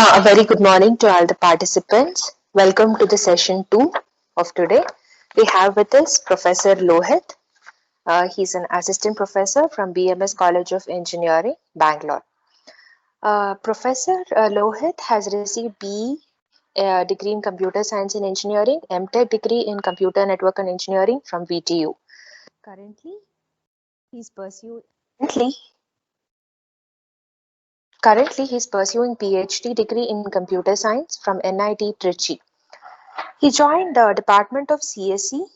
A very good morning to all the participants. Welcome to the session 2 of today. We have with us Professor Lohit. He's an assistant professor from BMS College of Engineering, Bangalore. Professor Lohit has received BE degree in Computer Science and Engineering, MTech degree in Computer Network and Engineering from VTU. Currently, he's pursuing PhD degree in Computer Science from NIT Trichy. He joined the Department of CSE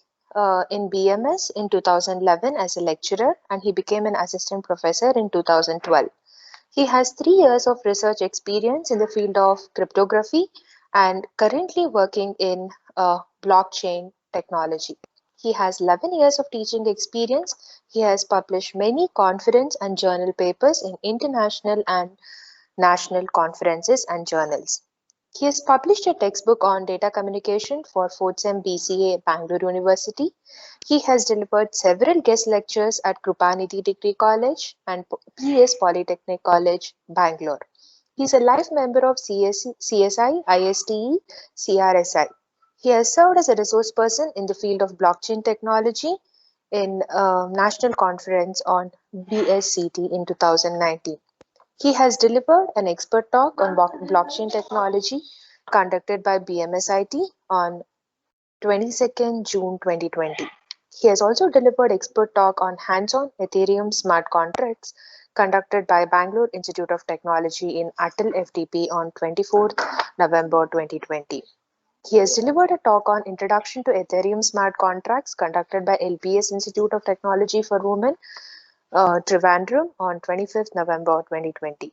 in BMS in 2011 as a lecturer, and he became an assistant professor in 2012. He has 3 years of research experience in the field of cryptography and currently working in blockchain technology. He has 11 years of teaching experience. He has published many conference and journal papers in international and national conferences and journals. He has published a textbook on data communication for 4th Sem BCA Bangalore University. He has delivered several guest lectures at Krupanidhi Degree College and PS Polytechnic College, Bangalore. He is a life member of CSI, ISTE, CRSI. He has served as a resource person in the field of blockchain technology in National Conference on BSCT in 2019. He has delivered an expert talk on blockchain technology conducted by BMSIT on 22nd June 2020. He has also delivered expert talk on hands-on Ethereum smart contracts conducted by Bangalore Institute of Technology in Atal FDP on 24th November 2020. He has delivered a talk on Introduction to Ethereum smart contracts conducted by LPS Institute of Technology for Women, Trivandrum on 25th November 2020. He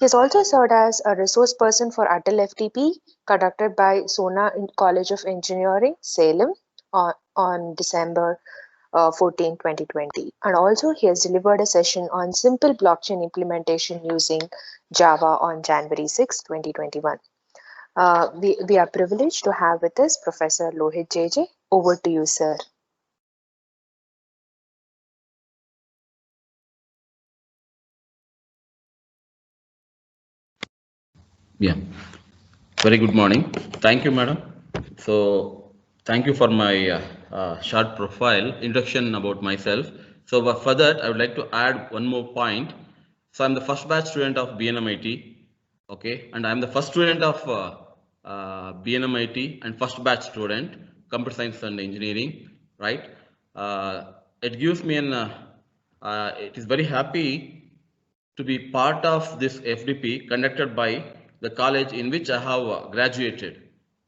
has also served as a resource person for Atal FTP conducted by Sona College of Engineering, Salem on December 14, 2020. And also he has delivered a session on simple blockchain implementation using Java on January 6, 2021. We are privileged to have with us Professor Lohit JJ. Over to you, sir. Yeah, very good morning. Thank you, madam. So, thank you for my short profile introduction about myself. So, for that, I would like to add one more point. So, I'm the first batch student of BNMIT, okay, and I'm the first student of BNMIT and first batch student, computer science and engineering, right? It gives me it is very happy to be part of this FDP conducted by the college in which I have graduated,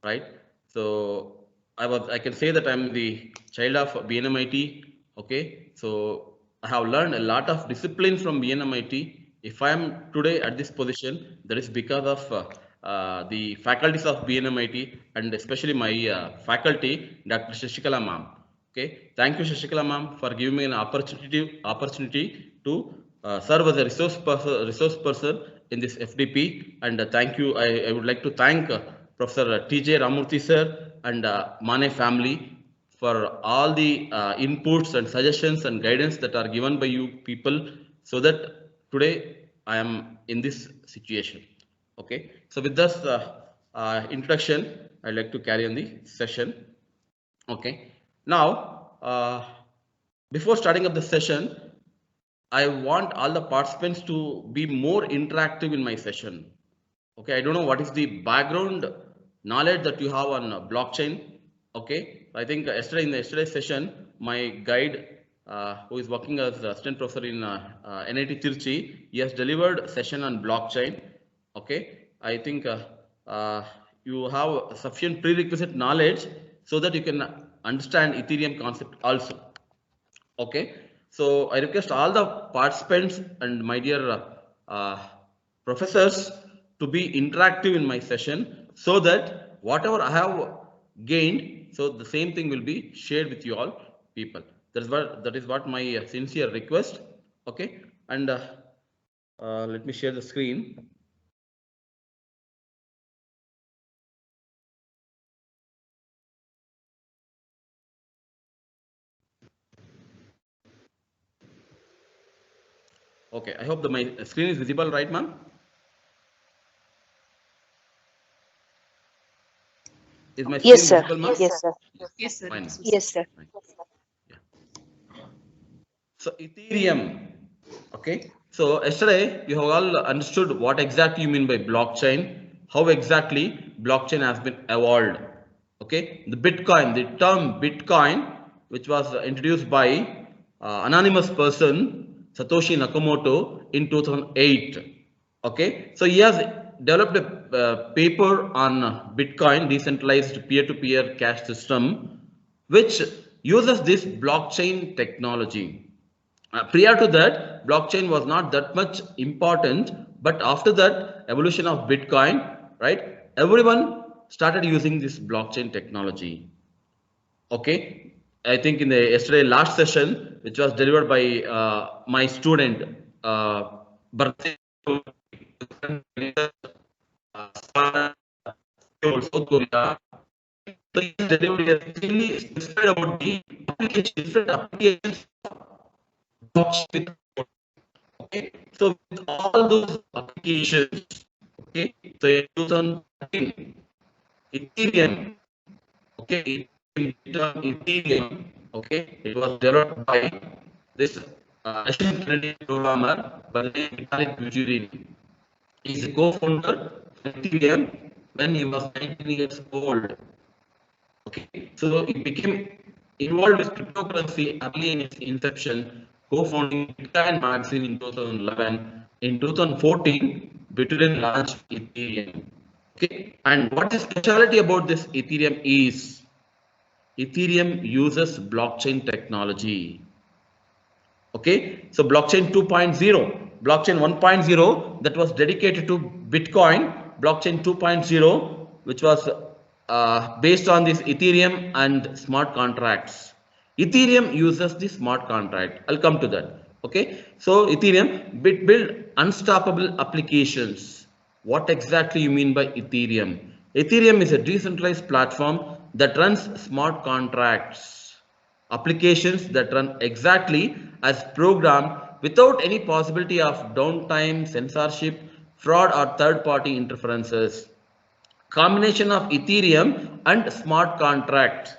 right? So I can say that I'm the child of BNMIT. Okay, so I have learned a lot of discipline from BNMIT. If I am today at this position, that is because of the faculties of BNMIT and especially my faculty, Dr. Shashikala ma'am. Okay, thank you, Shashikala ma'am, for giving me an opportunity to serve as a resource person in this FDP. And thank you. I would like to thank Professor T.J. Ramurthy sir and Mane family for all the inputs and suggestions and guidance that are given by you people, so that today I am in this situation. Okay. So with this introduction, I'd like to carry on the session. Okay. Now, before starting up the session, I want all the participants to be more interactive in my session. Okay, I don't know what is the background knowledge that you have on blockchain. Okay, I think in the yesterday's session, my guide, who is working as assistant professor in NIT Tirchi, he has delivered a session on blockchain. Okay, I think you have sufficient prerequisite knowledge so that you can understand Ethereum concept also. Okay, so I request all the participants and my dear professors to be interactive in my session, so that whatever I have gained, so the same thing will be shared with you all people. That is what my sincere request. Okay, and let me share the screen. Okay, I hope my screen is visible, right, ma'am? Is my Yes, screen sir. visible, ma'am? Yes, sir. Yes, sir. Fine. Yes, sir. Fine. Yeah. So Ethereum. Okay. So yesterday you have all understood what exactly you mean by blockchain, how exactly blockchain has been evolved. Okay. The Bitcoin, the term Bitcoin, which was introduced by anonymous person Satoshi Nakamoto in 2008. Okay. So he has developed a paper on Bitcoin, decentralized peer-to-peer cash system, which uses this blockchain technology. Prior to that, blockchain was not that much important, but after that evolution of Bitcoin, right, everyone started using this blockchain technology. Okay, I think in the yesterday last session, which was delivered by my student, Bharti, South Korea. So he has delivered a clearly specified about the application, different applications with. Okay, so with all those applications, okay, so in 2013, Ethereum, okay, Ethereum, okay, it was developed by this Russian Canadian programmer by the name Vitalik Buterin. He is a co-founder of Ethereum when he was 19 years old. Okay, so he became involved with cryptocurrency early in its inception, co-founding Bitcoin magazine in 2011. In 2014, Buterin launched Ethereum. Okay, and what the specialty about this Ethereum is, Ethereum uses blockchain technology. Okay, so blockchain 2.0, blockchain 1.0 that was dedicated to Bitcoin, blockchain 2.0 which was based on this Ethereum and smart contracts. Ethereum uses the smart contract. I'll come to that. Okay, so Ethereum build unstoppable applications. What exactly you mean by Ethereum? Ethereum is a decentralized platform that runs smart contracts, applications that run exactly as programmed without any possibility of downtime, censorship, fraud or third-party interferences. Combination of Ethereum and smart contracts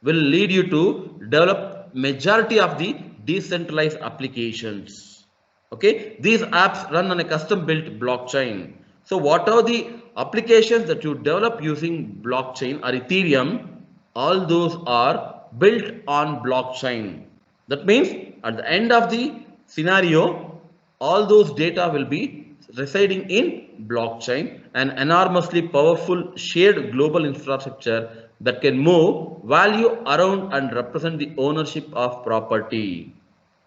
will lead you to develop majority of the decentralized applications. Okay, these apps run on a custom built blockchain. So what are the applications that you develop using blockchain or Ethereum? All those are built on blockchain. That means at the end of the scenario, all those data will be residing in blockchain, an enormously powerful shared global infrastructure that can move value around and represent the ownership of property.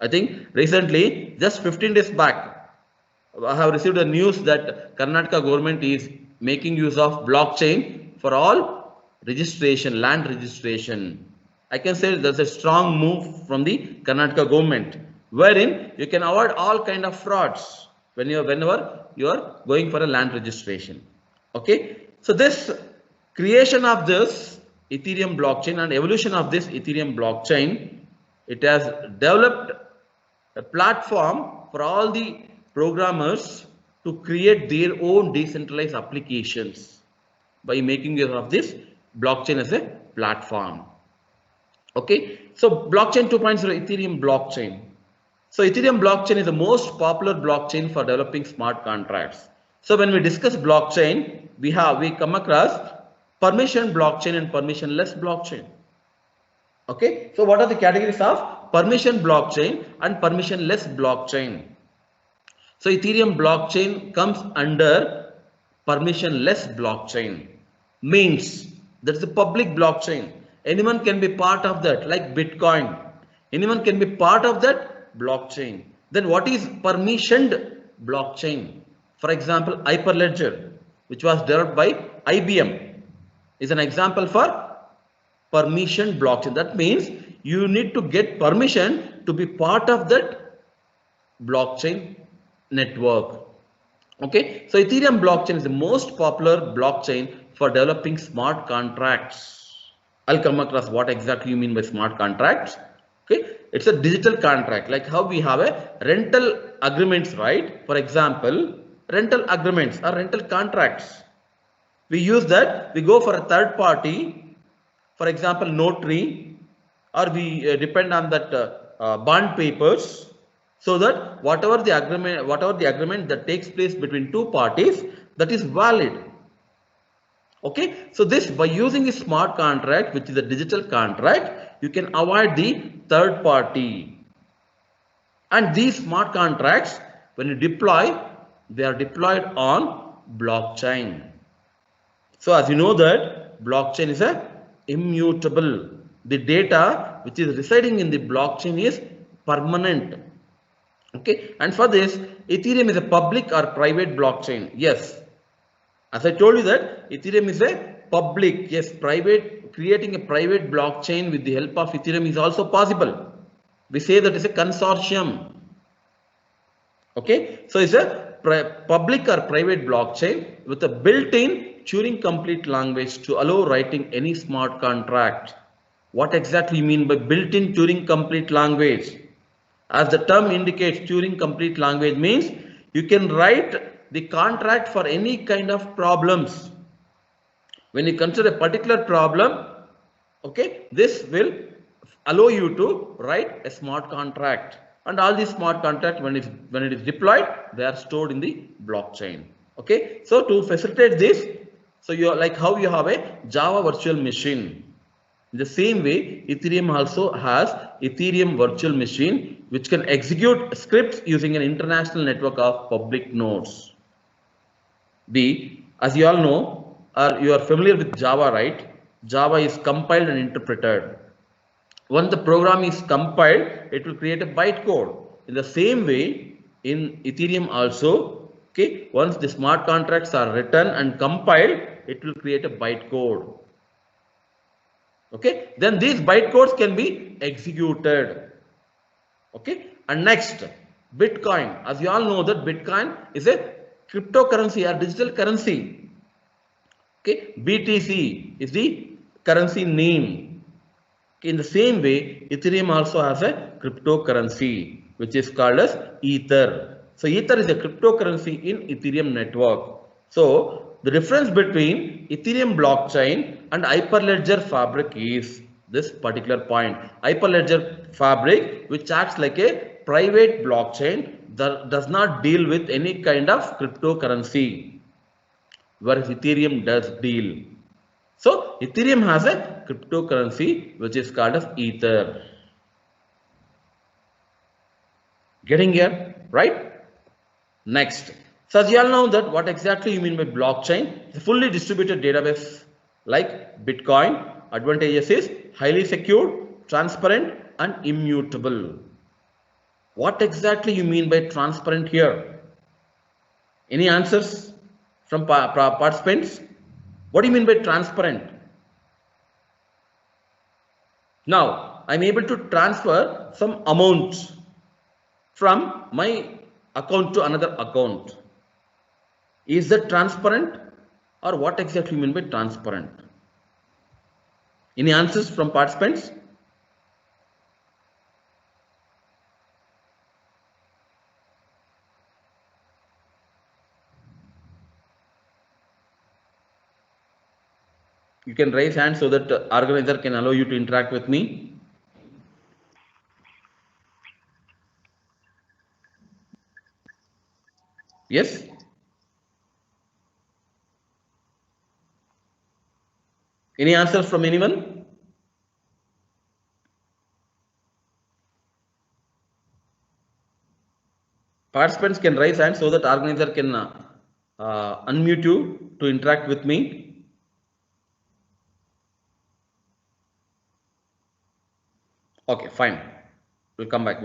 I think recently, just 15 days back, I have received the news that Karnataka government is making use of blockchain for all registration, land registration. I can say there's a strong move from the Karnataka government, wherein you can avoid all kind of frauds whenever you are going for a land registration. Okay, so this creation of this Ethereum blockchain and evolution of this Ethereum blockchain, it has developed a platform for all the programmers to create their own decentralized applications by making use of this blockchain as a platform. Okay, so blockchain 2.0 Ethereum blockchain. So Ethereum blockchain is the most popular blockchain for developing smart contracts. So when we discuss blockchain, we come across permission blockchain and permissionless blockchain. Okay, so what are the categories of permission blockchain and permissionless blockchain? So Ethereum blockchain comes under permissionless blockchain, means that's the public blockchain. Anyone can be part of that, like Bitcoin. Anyone can be part of that blockchain. Then what is permissioned blockchain? For example, Hyperledger, which was developed by IBM, is an example for permission blockchain. That means you need to get permission to be part of that blockchain network. Okay, so Ethereum blockchain is the most popular blockchain for developing smart contracts. I'll come across what exactly you mean by smart contracts. Okay, it's a digital contract, like how we have a rental agreements, right? For example, rental agreements or rental contracts. we use that, we go for a third party, for example, notary, or we depend on that bond papers, so that whatever the agreement that takes place between two parties, that is valid. Okay, so this, by using a smart contract, which is a digital contract, you can avoid the third party. And these smart contracts, when you deploy, they are deployed on blockchain. So as you know that blockchain is a immutable. The data which is residing in the blockchain is permanent. Okay, and for this, Ethereum is a public or private blockchain. Yes, as I told you that Ethereum is a public. Yes, private, creating a private blockchain with the help of Ethereum is also possible. We say that it's a consortium. Okay, so it's a public or private blockchain with a built-in Turing complete language to allow writing any smart contract. What exactly you mean by built-in Turing complete language? As the term indicates, Turing complete language means you can write the contract for any kind of problems. When you consider a particular problem, okay, this will allow you to write a smart contract. And all these smart contracts, when it is deployed, they are stored in the blockchain. Okay, so to facilitate this, so you are like how you have a Java virtual machine. In the same way, Ethereum also has Ethereum virtual machine, which can execute scripts using an international network of public nodes. As you all know, or you are familiar with Java, right? Java is compiled and interpreted. Once the program is compiled, it will create a bytecode. In the same way, in Ethereum also, okay, once the smart contracts are written and compiled, it will create a bytecode. Okay, then these bytecodes can be executed. Okay, and next, Bitcoin. As you all know that Bitcoin is a cryptocurrency or digital currency. Okay, BTC is the currency name. Okay, in the same way, Ethereum also has a cryptocurrency which is called as Ether. So Ether is a cryptocurrency in Ethereum network. So the difference between Ethereum blockchain and Hyperledger Fabric is this particular point. Hyperledger Fabric, which acts like a private blockchain, that does not deal with any kind of cryptocurrency, whereas Ethereum does deal. So Ethereum has a cryptocurrency which is called as Ether. Getting here, right? Next. So as you all know that what exactly you mean by blockchain? It's a fully distributed database like Bitcoin. Advantages is highly secure, transparent, and immutable. What exactly you mean by transparent here? Any answers from participants? What do you mean by transparent? Now, I'm able to transfer some amount from my account to another account. Is that transparent, or what exactly you mean by transparent? Any answers from participants? You can raise hands so that the organizer can allow you to interact with me. Yes? Any answers from anyone? Participants can raise hands so that organizer can unmute you to interact with me. Okay, fine. We'll come back.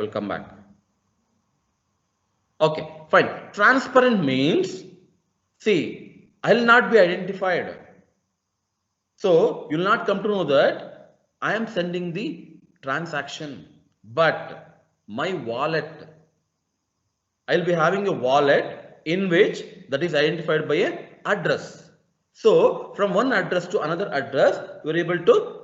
Okay, fine. Transparent means, see, I will not be identified. So you will not come to know that I am sending the transaction, but my wallet, I will be having a wallet in which that is identified by a address. So from one address to another address, you are able to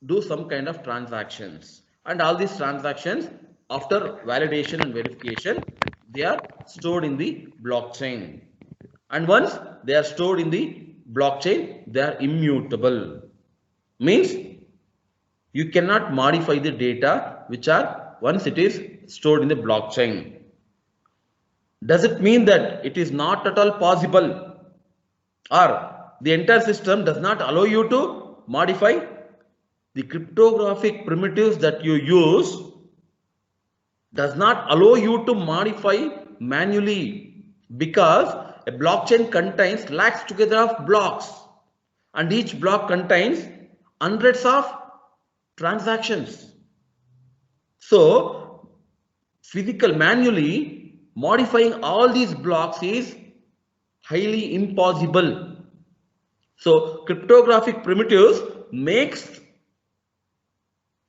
do some kind of transactions, and all these transactions, after validation and verification, they are stored in the blockchain. And once they are stored in the blockchain, they are immutable. Means you cannot modify the data which are once it is stored in the blockchain. Does it mean that it is not at all possible, or the entire system does not allow you to modify? The cryptographic primitives that you use does not allow you to modify manually, because a blockchain contains lakhs together of blocks, and each block contains hundreds of transactions. So manually modifying all these blocks is highly impossible. So cryptographic primitives makes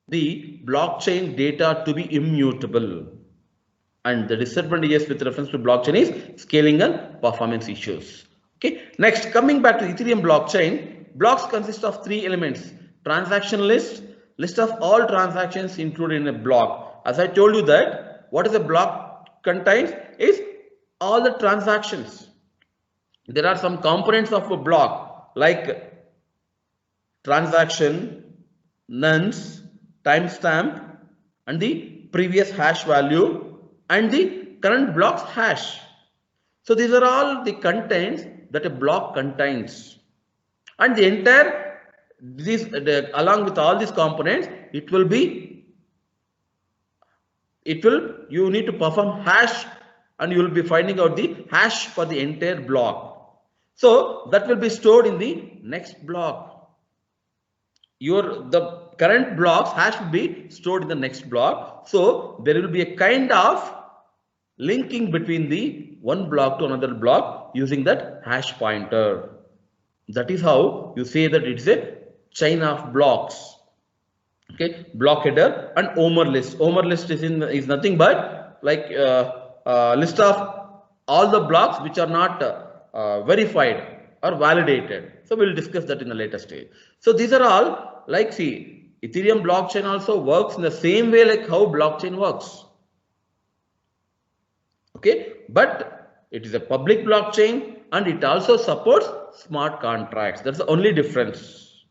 the blockchain data to be immutable, and the disadvantages with reference to blockchain is scaling and performance issues. Okay, next, coming back to Ethereum blockchain, blocks consist of three elements: transaction list of all transactions included in a block. As I told you that what is a block contains is all the transactions. There are some components of a block like transaction, nonce, timestamp, and the previous hash value, and the current block's hash. So these are all the contents that a block contains, and the entire along with all these components, you need to perform hash, and you will be finding out the hash for the entire block. So that will be stored in the next block. The current block's hash will be stored in the next block. So there will be a kind of linking between the one block to another block using that hash pointer. That is how you say that it's a chain of blocks. Okay, block header and Omer list. Omer list is nothing but like list of all the blocks which are not verified or validated. So we'll discuss that in a later stage. So these are all like, see, Ethereum blockchain also works in the same way like how blockchain works. Okay, but it is a public blockchain and it also supports smart contracts. That's the only difference.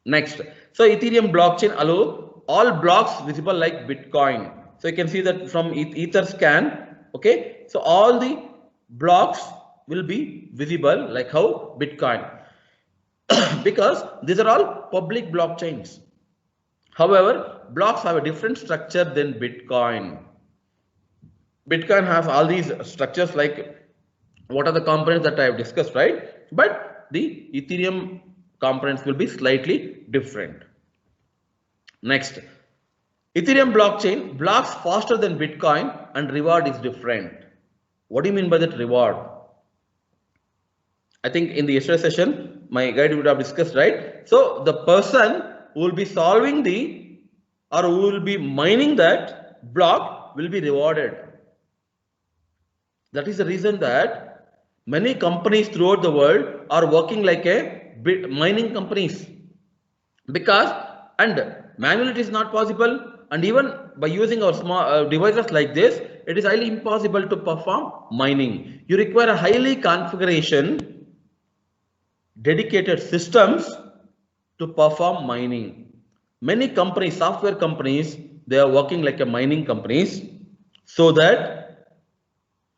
Next, so Ethereum blockchain allow all blocks visible like Bitcoin. So you can see that from Etherscan. Okay, so all the blocks will be visible like how Bitcoin, because these are all public blockchains. However, blocks have a different structure than Bitcoin. Bitcoin has all these structures, like what are the components that I have discussed, right? But the Ethereum components will be slightly different. Next, Ethereum blockchain blocks faster than Bitcoin and reward is different. What do you mean by that reward? I think in the yesterday session, my guide would have discussed, right? So the person who will be solving or who will be mining that block will be rewarded. That is the reason that many companies throughout the world are working like a mining companies, because manually it is not possible, and even by using our small devices like this, it is highly impossible to perform mining. You require a highly configuration dedicated systems to perform mining. Many companies, software companies, they are working like a mining companies, so that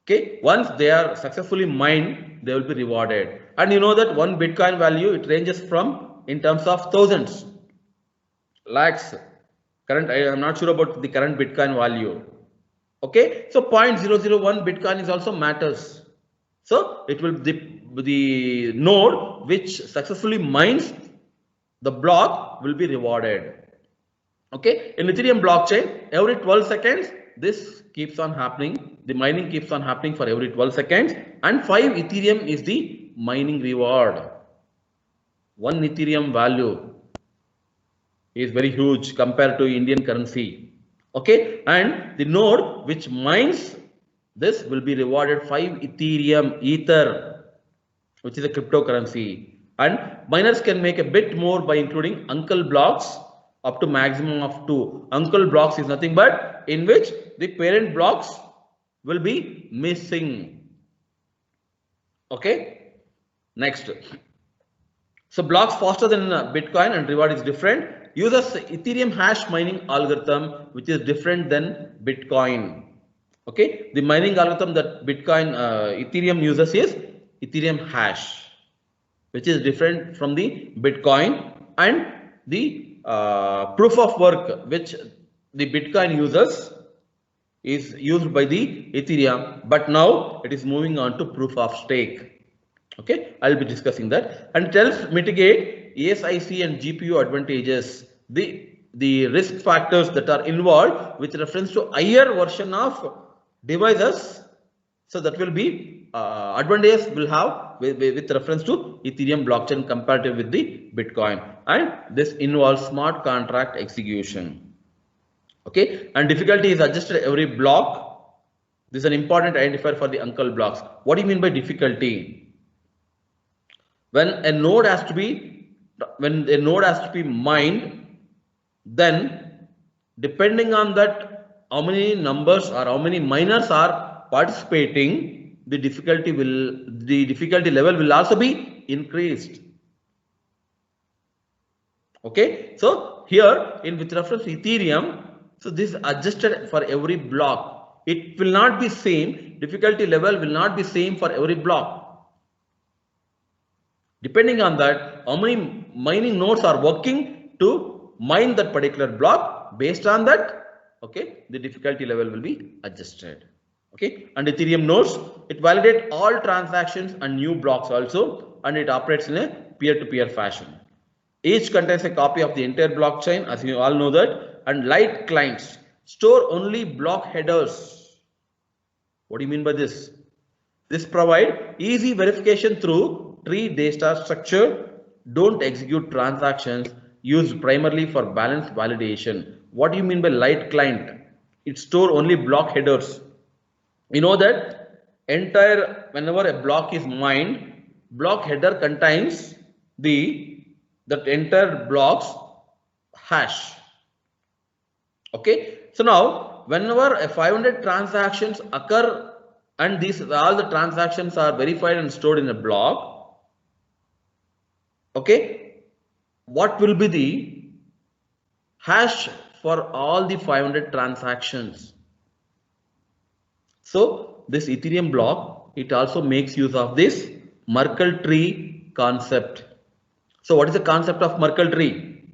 okay, once they are successfully mined, they will be rewarded. And you know that one Bitcoin value, it ranges from in terms of thousands, lakhs. Current, I am not sure about the current Bitcoin value. Okay, so 0.001 Bitcoin is also matters. So it will the node which successfully mines the block will be rewarded. Okay, in Ethereum blockchain, every 12 seconds, this keeps on happening. The mining keeps on happening for every 12 seconds, and 5 Ethereum is the mining reward. 1 Ethereum value is very huge compared to Indian currency. Okay, and the node which mines this will be rewarded 5 Ethereum Ether, which is a cryptocurrency. And miners can make a bit more by including uncle blocks up to maximum of 2. Uncle blocks is nothing but in which the parent blocks will be missing. Okay. Next, so blocks faster than Bitcoin and reward is different. Uses Ethereum hash mining algorithm, which is different than Bitcoin. Okay, the mining algorithm that Bitcoin, Ethereum uses is Ethereum hash, which is different from the Bitcoin, and the proof of work which the Bitcoin uses is used by the Ethereum, but now it is moving on to proof of stake. Okay, I'll be discussing that, and it helps mitigate ASIC and GPU advantages, the risk factors that are involved with reference to higher version of devices. So that will be advantages will have with reference to Ethereum blockchain comparative with the Bitcoin, and this involves smart contract execution. Okay, and difficulty is adjusted every block. This is an important identifier for the uncle blocks. What do you mean by difficulty? When a node has to be mined, then depending on that how many numbers or how many miners are participating, the difficulty level will also be increased. Okay, so here with reference to Ethereum, so this is adjusted for every block. It will not be same, difficulty level will not be same for every block. Depending on that, how many mining nodes are working to mine that particular block, based on that, okay, the difficulty level will be adjusted. Okay, and Ethereum nodes, it validates all transactions and new blocks also, and it operates in a peer-to-peer fashion. Each contains a copy of the entire blockchain, as you all know that, and light clients store only block headers. What do you mean by this? This provide easy verification through tree data structure. Don't execute transactions used primarily for balance validation. What do you mean by light client? It store only block headers. You know that whenever a block is mined, block header contains that entire block's hash. Okay, so now whenever a 500 transactions occur and all the transactions are verified and stored in a block, okay, what will be the hash for all the 500 transactions? So this Ethereum block, it also makes use of this Merkle tree concept. So what is the concept of Merkle tree?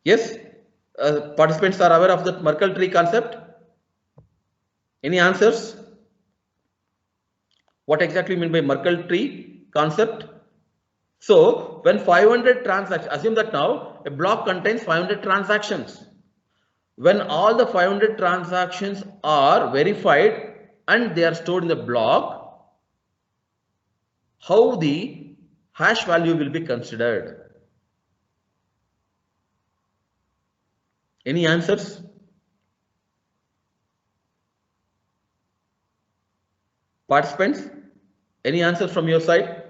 Yes, participants are aware of the Merkle tree concept? Any answers? What exactly mean by Merkle tree concept? So when 500 transactions, assume that now a block contains 500 transactions. When all the 500 transactions are verified and they are stored in the block, how the hash value will be considered? Any answers? Participants, any answers from your side?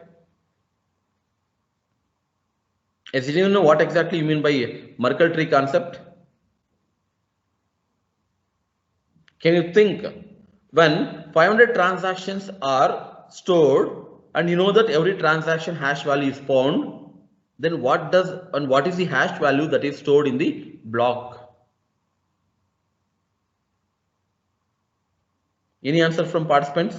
Does anyone know what exactly you mean by Merkle tree concept? Can you think, when 500 transactions are stored and you know that every transaction hash value is found, then what is the hash value that is stored in the block? Any answer from participants?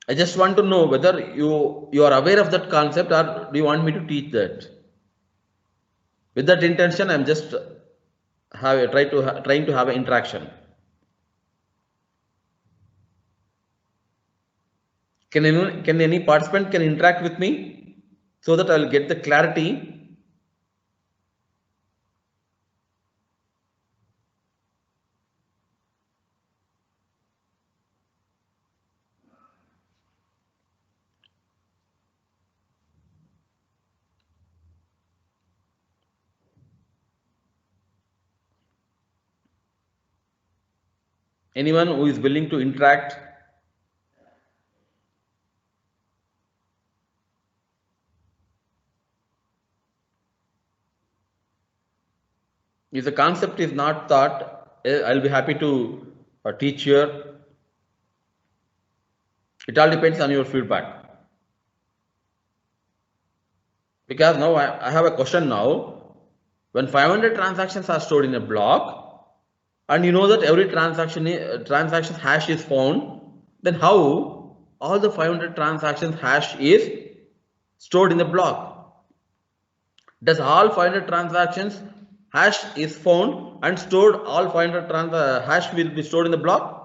I just want to know whether you are aware of that concept, or do you want me to teach that? With that intention, I'm just trying to have an interaction. Can any participant can interact with me so that I'll get the clarity? Anyone who is willing to interact? If the concept is not taught, I'll be happy to teach here. It all depends on your feedback. Because now I have a question now. When 500 transactions are stored in a block, and you know that every transaction hash is found, then how all the 500 transactions hash is stored in the block? Does all 500 transactions hash is found and stored, all 500 hash will be stored in the block?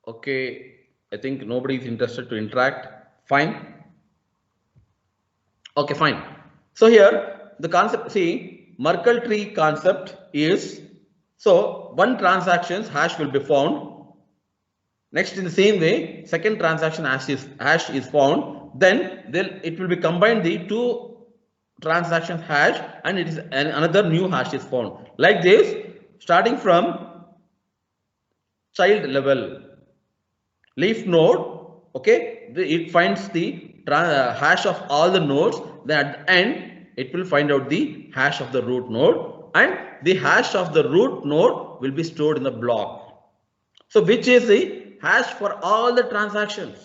Okay, I think nobody is interested to interact. Fine. Okay, fine. So here the concept, see, Merkle tree concept is, so one transaction's hash will be found. Next, in the same way, second transaction hash is found. Then it will be combined, the two transaction hash, and it is another new hash is found. Like this, starting from child level, leaf node, okay, it finds the hash of all the nodes. Then at the end, it will find out the hash of the root node, and the hash of the root node will be stored in the block. So which is the hash for all the transactions?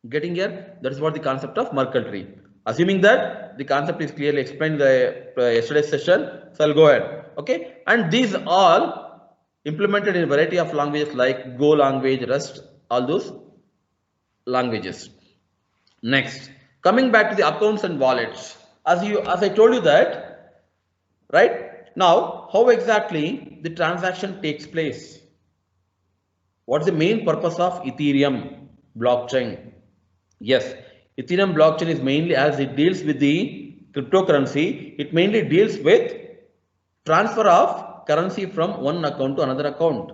Getting here? That is what the concept of Merkle tree. Assuming that the concept is clearly explained in the yesterday's session, so I'll go ahead. Okay, and these all implemented in a variety of languages like Go language, Rust, all those languages. Next, coming back to the accounts and wallets, as I told you that, right? Now, how exactly the transaction takes place? What's the main purpose of Ethereum blockchain? Yes, Ethereum blockchain is mainly, as it deals with the cryptocurrency, it mainly deals with transfer of currency from one account to another account.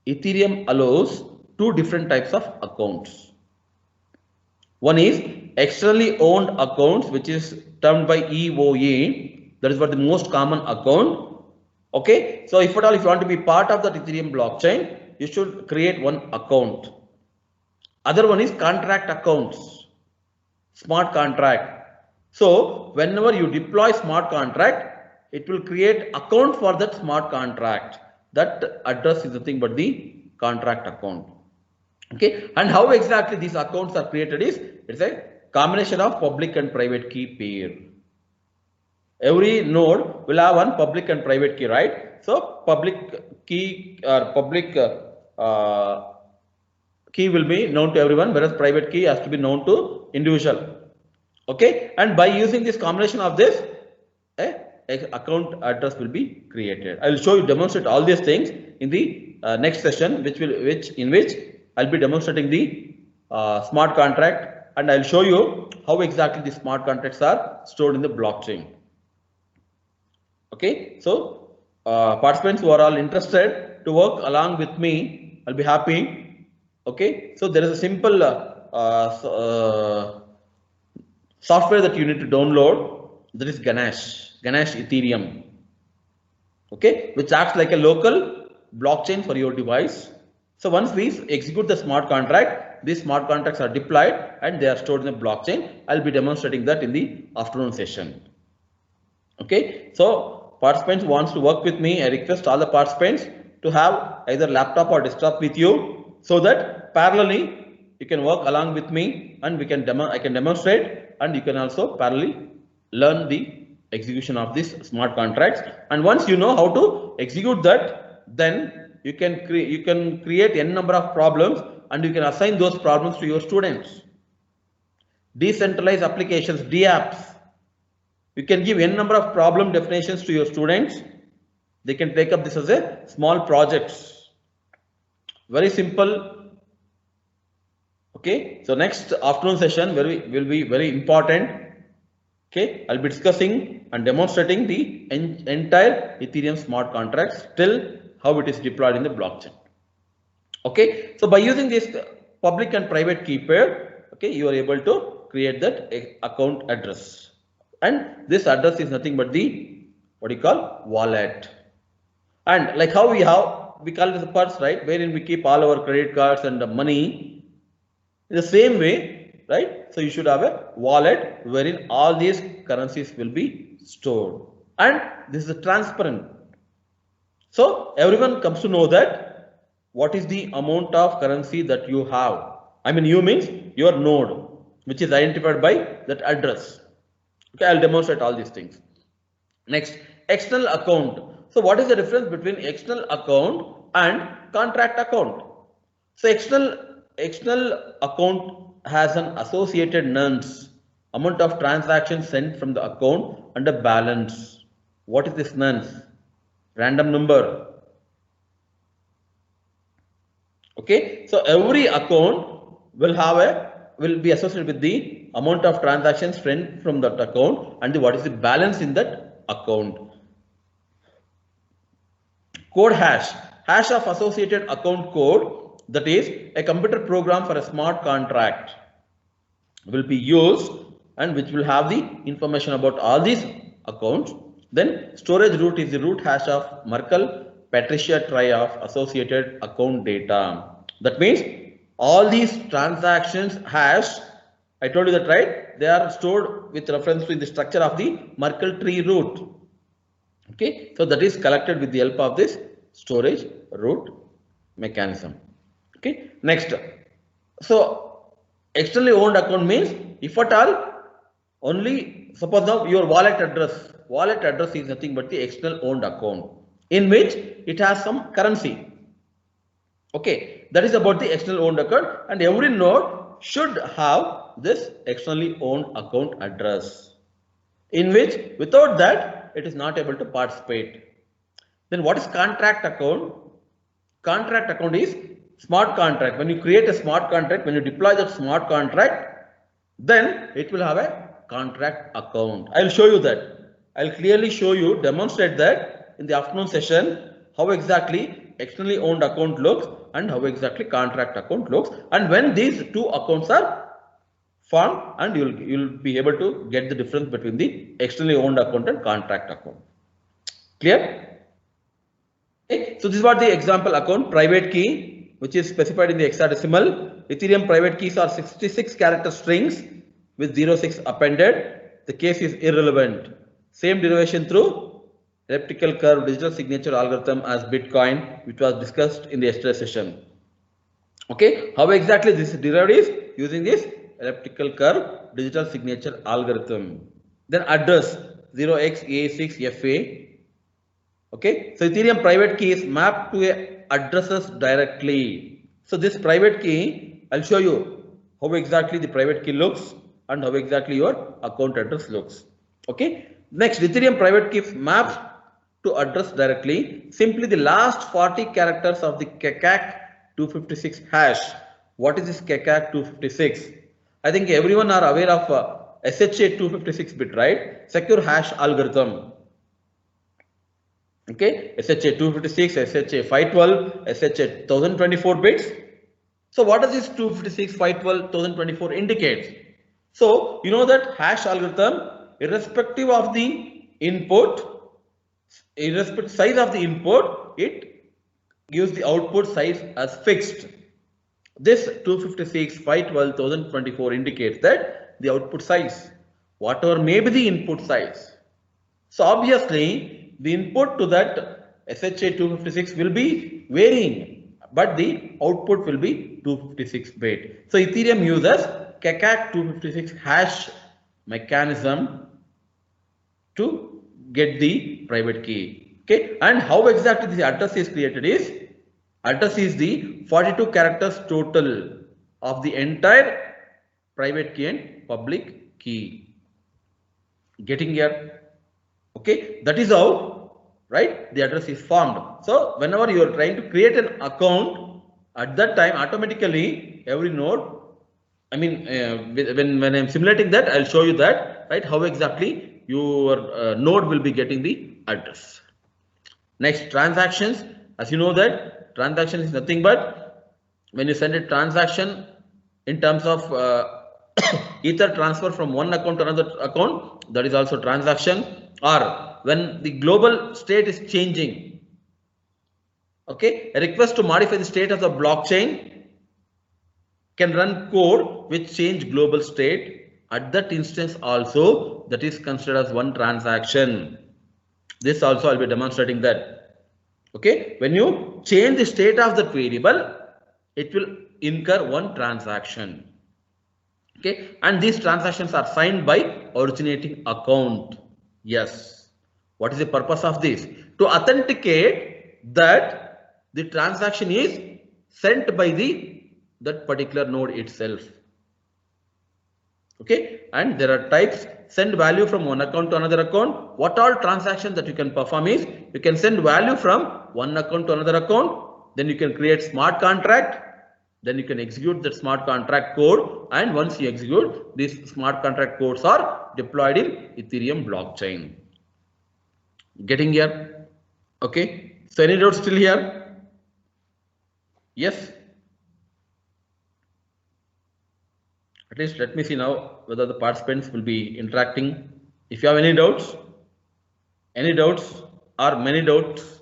Ethereum allows two different types of accounts. One is externally owned accounts, which is termed by EOA. That is what the most common account. Okay, so if at all, if you want to be part of that Ethereum blockchain, you should create one account. Other one is contract accounts, smart contract. So whenever you deploy smart contract, it will create account for that smart contract. That address is nothing but the contract account. Okay, and how exactly these accounts are created is, it's a combination of public and private key pair. Every node will have one public and private key, right? So public key or public key will be known to everyone, whereas private key has to be known to individual. Okay, and by using this combination of this, account address will be created. I will show you, demonstrate all these things in the next session, in which I'll be demonstrating the smart contract, and I'll show you how exactly the smart contracts are stored in the blockchain. Okay, so participants who are all interested to work along with me, I'll be happy. Okay, so there is a simple software that you need to download. That is Ganesh Ethereum. Okay, which acts like a local blockchain for your device. So once we execute the smart contract, these smart contracts are deployed and they are stored in the blockchain. I'll be demonstrating that in the afternoon session. Okay, so participants who wants to work with me, I request all the participants to have either laptop or desktop with you, so that parallelly you can work along with me, and I can demonstrate, and you can also parallelly learn the execution of these smart contracts. And once you know how to execute that, then you can create n number of problems, and you can assign those problems to your students. Decentralized applications, DApps. You can give n number of problem definitions to your students. They can take up this as a small projects. Very simple. Okay, so next afternoon session will be very important. Okay, I'll be discussing and demonstrating the entire Ethereum smart contracts till how it is deployed in the blockchain. Okay, so by using this public and private key pair, okay, you are able to create that account address, and this address is nothing but the what you call wallet. And like how we have we call it as a purse, right? Wherein we keep all our credit cards and the money. In the same way, right? So you should have a wallet wherein all these currencies will be stored. And this is transparent. So everyone comes to know that what is the amount of currency that you have. I mean, you means your node, which is identified by that address. Okay, I'll demonstrate all these things. Next, external account. So what is the difference between external account and contract account? So external account has an associated nonce, amount of transactions sent from the account and a balance. What is this nonce? Random number. Okay, so every account will be associated with the amount of transactions sent from that account and what is the balance in that account. Code hash of associated account code, that is a computer program for a smart contract, will be used and which will have the information about all these accounts. Then storage root is the root hash of Merkle Patricia trie of associated account data. That means all these transactions hash, I told you that, right? They are stored with reference to the structure of the Merkle tree root. Okay, so that is collected with the help of this storage root mechanism. Okay, next. So externally owned account means if at all only suppose now your wallet address is nothing but the external owned account in which it has some currency. Okay, that is about the external owned account and every node should have this externally owned account address in which without that it is not able to participate. Then what is contract account? Contract account is smart contract. When you create a smart contract, when you deploy that smart contract, then it will have a contract account. I will show you that. I will clearly show you, demonstrate that in the afternoon session, how exactly externally owned account looks and how exactly contract account looks. And when these two accounts are formed, and you'll be able to get the difference between the externally owned account and contract account. Clear? Okay. So this is what the example account private key, which is specified in the hexadecimal. Ethereum private keys are 66 character strings with 06 appended. The case is irrelevant. Same derivation through elliptical curve digital signature algorithm as Bitcoin, which was discussed in the yesterday session. Okay, how exactly this is derived is using this elliptical curve digital signature algorithm. Then address 0xA6FA. Okay, so Ethereum private key is mapped to addresses directly. So this private key, I'll show you how exactly the private key looks and how exactly your account address looks. Okay, next Ethereum private key maps to address directly. Simply the last 40 characters of the KEKAK 256 hash. What is this KEKAK 256? I think everyone are aware of SHA 256 bit, right? Secure hash algorithm. Okay, SHA 256, SHA 512, SHA 1024 bits. So what does this 256, 512, 1024 indicates? So you know that hash algorithm, irrespective of the input, irrespective size of the input, it gives the output size as fixed. This 256, 512, 1024 indicates that the output size, whatever may be the input size. So obviously the input to that SHA 256 will be varying, but the output will be 256 bit. So Ethereum uses KEKAK 256 hash mechanism to get the private key. Okay, and how exactly the address is created is, address is the 42 characters total of the entire private key and public key. Getting here? Okay, that is how, right, the address is formed. So whenever you are trying to create an account, at that time automatically every node, I mean when I'm simulating that, I'll show you that, right, how exactly your node will be getting the address. Next, transactions. As you know that transaction is nothing but when you send a transaction in terms of ether transfer from one account to another account, that is also transaction. Or when the global state is changing, Okay, a request to modify the state of the blockchain can run code which change global state. At that instance also, that is considered as one transaction. This also I'll be demonstrating that. Okay, when you change the state of that variable, it will incur one transaction. Okay, and these transactions are signed by originating account. Yes. What is the purpose of this? To authenticate that the transaction is sent by that particular node itself. Okay, and there are types: send value from one account to another account. What all transactions that you can perform is you can send value from one account to another account, then you can create smart contract, then you can execute that smart contract code, and once you execute, these smart contract codes are deployed in Ethereum blockchain. Getting here? Okay, so any doubts still here? Yes. At least let me see now whether the participants will be interacting. If you have any doubts or many doubts,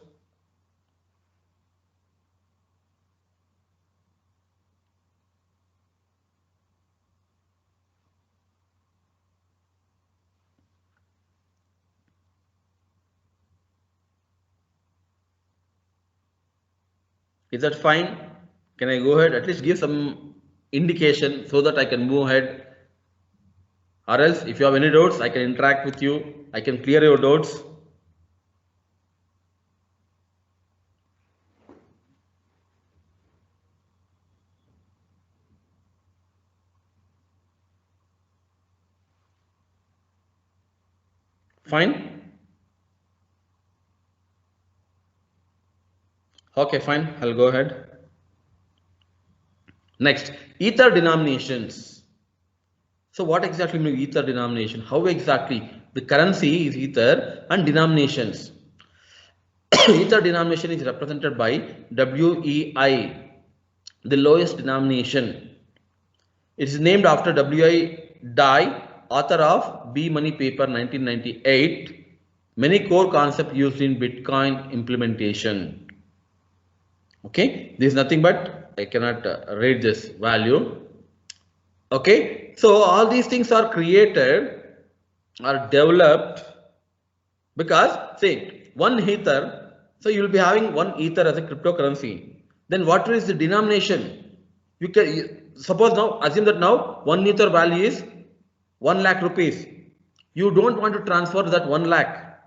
is that fine? Can I go ahead? At least give some indication so that I can move ahead. Or else, if you have any doubts, I can interact with you. I can clear your doubts. Fine? Okay, fine. I'll go ahead. Next, Ether denominations. So what exactly means Ether denomination? How exactly? The currency is Ether and denominations. Ether denomination is represented by WEI, the lowest denomination. It is named after W.I. Dai, author of B Money Paper 1998. Many core concepts used in Bitcoin implementation. Okay, this is nothing but I cannot read this value. Okay, so all these things are created or developed because say one Ether, so you will be having one Ether as a cryptocurrency. Then what is the denomination? You can suppose now assume that now one Ether value is 1 lakh rupees. You don't want to transfer that 1 lakh.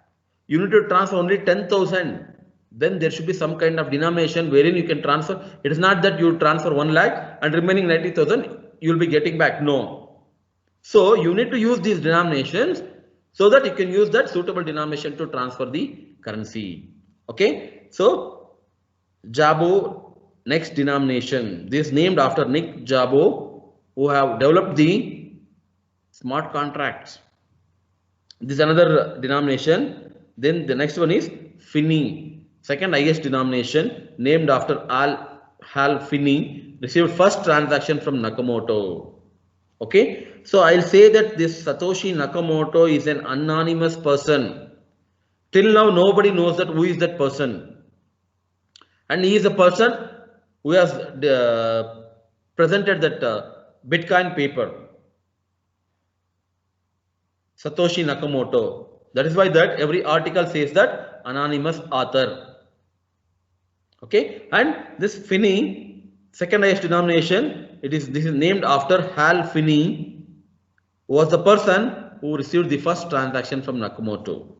You need to transfer only 10,000. Then there should be some kind of denomination wherein you can transfer. It is not that you transfer 1 lakh and remaining 90,000 you will be getting back. No. So you need to use these denominations so that you can use that suitable denomination to transfer the currency. Okay. So Szabo, next denomination. This is named after Nick Szabo, who have developed the smart contracts. This is another denomination. Then the next one is Finney, second highest denomination, named after Hal Finney, received first transaction from Nakamoto. Okay, so I'll say that this Satoshi Nakamoto is an anonymous person. Till now, nobody knows that who is that person, and he is a person who has presented that Bitcoin paper. Satoshi Nakamoto. That is why that every article says that anonymous author. Okay, and this Finney, second highest denomination, this is named after Hal Finney, who was the person who received the first transaction from Nakamoto.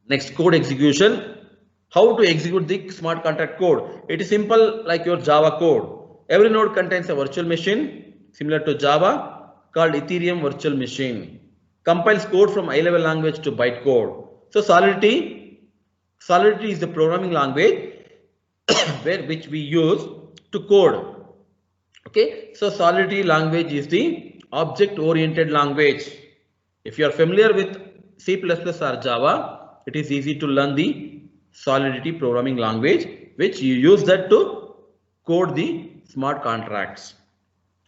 Next, code execution. How to execute the smart contract code? It is simple like your Java code. Every node contains a virtual machine similar to Java called Ethereum virtual machine. Compiles code from high-level language to bytecode. So Solidity is the programming language which we use to code. Okay, so Solidity language is the object-oriented language. If you are familiar with C++ or Java, it is easy to learn the Solidity programming language, which you use that to code the smart contracts.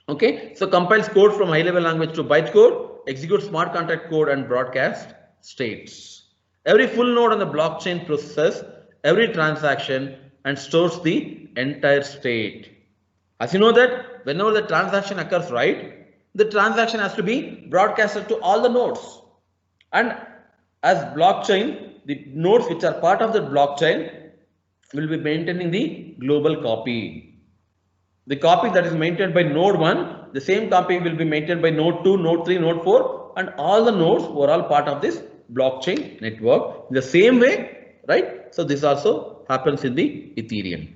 Okay, so compiles code from high-level language to bytecode, execute smart contract code and broadcast states. Every full node on the blockchain processes every transaction and stores the entire state. As you know that whenever the transaction occurs, right, the transaction has to be broadcasted to all the nodes. And as blockchain, the nodes which are part of the blockchain will be maintaining the global copy. The copy that is maintained by node 1, the same copy will be maintained by node 2, node 3, node 4, and all the nodes were all part of this blockchain network in the same way, right? So this also happens in the Ethereum.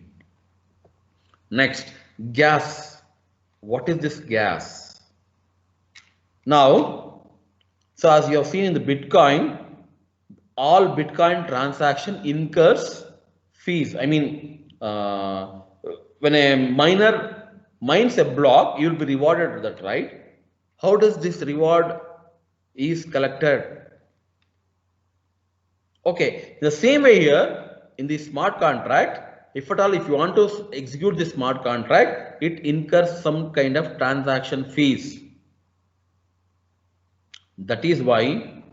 Next, gas. What is this gas? Now, so as you have seen in the Bitcoin, all Bitcoin transaction incurs fees. I mean, when a miner mines a block, you will be rewarded with that, right? How does this reward is collected? Okay, the same way here in the smart contract, if at all if you want to execute the smart contract, it incurs some kind of transaction fees. That is why,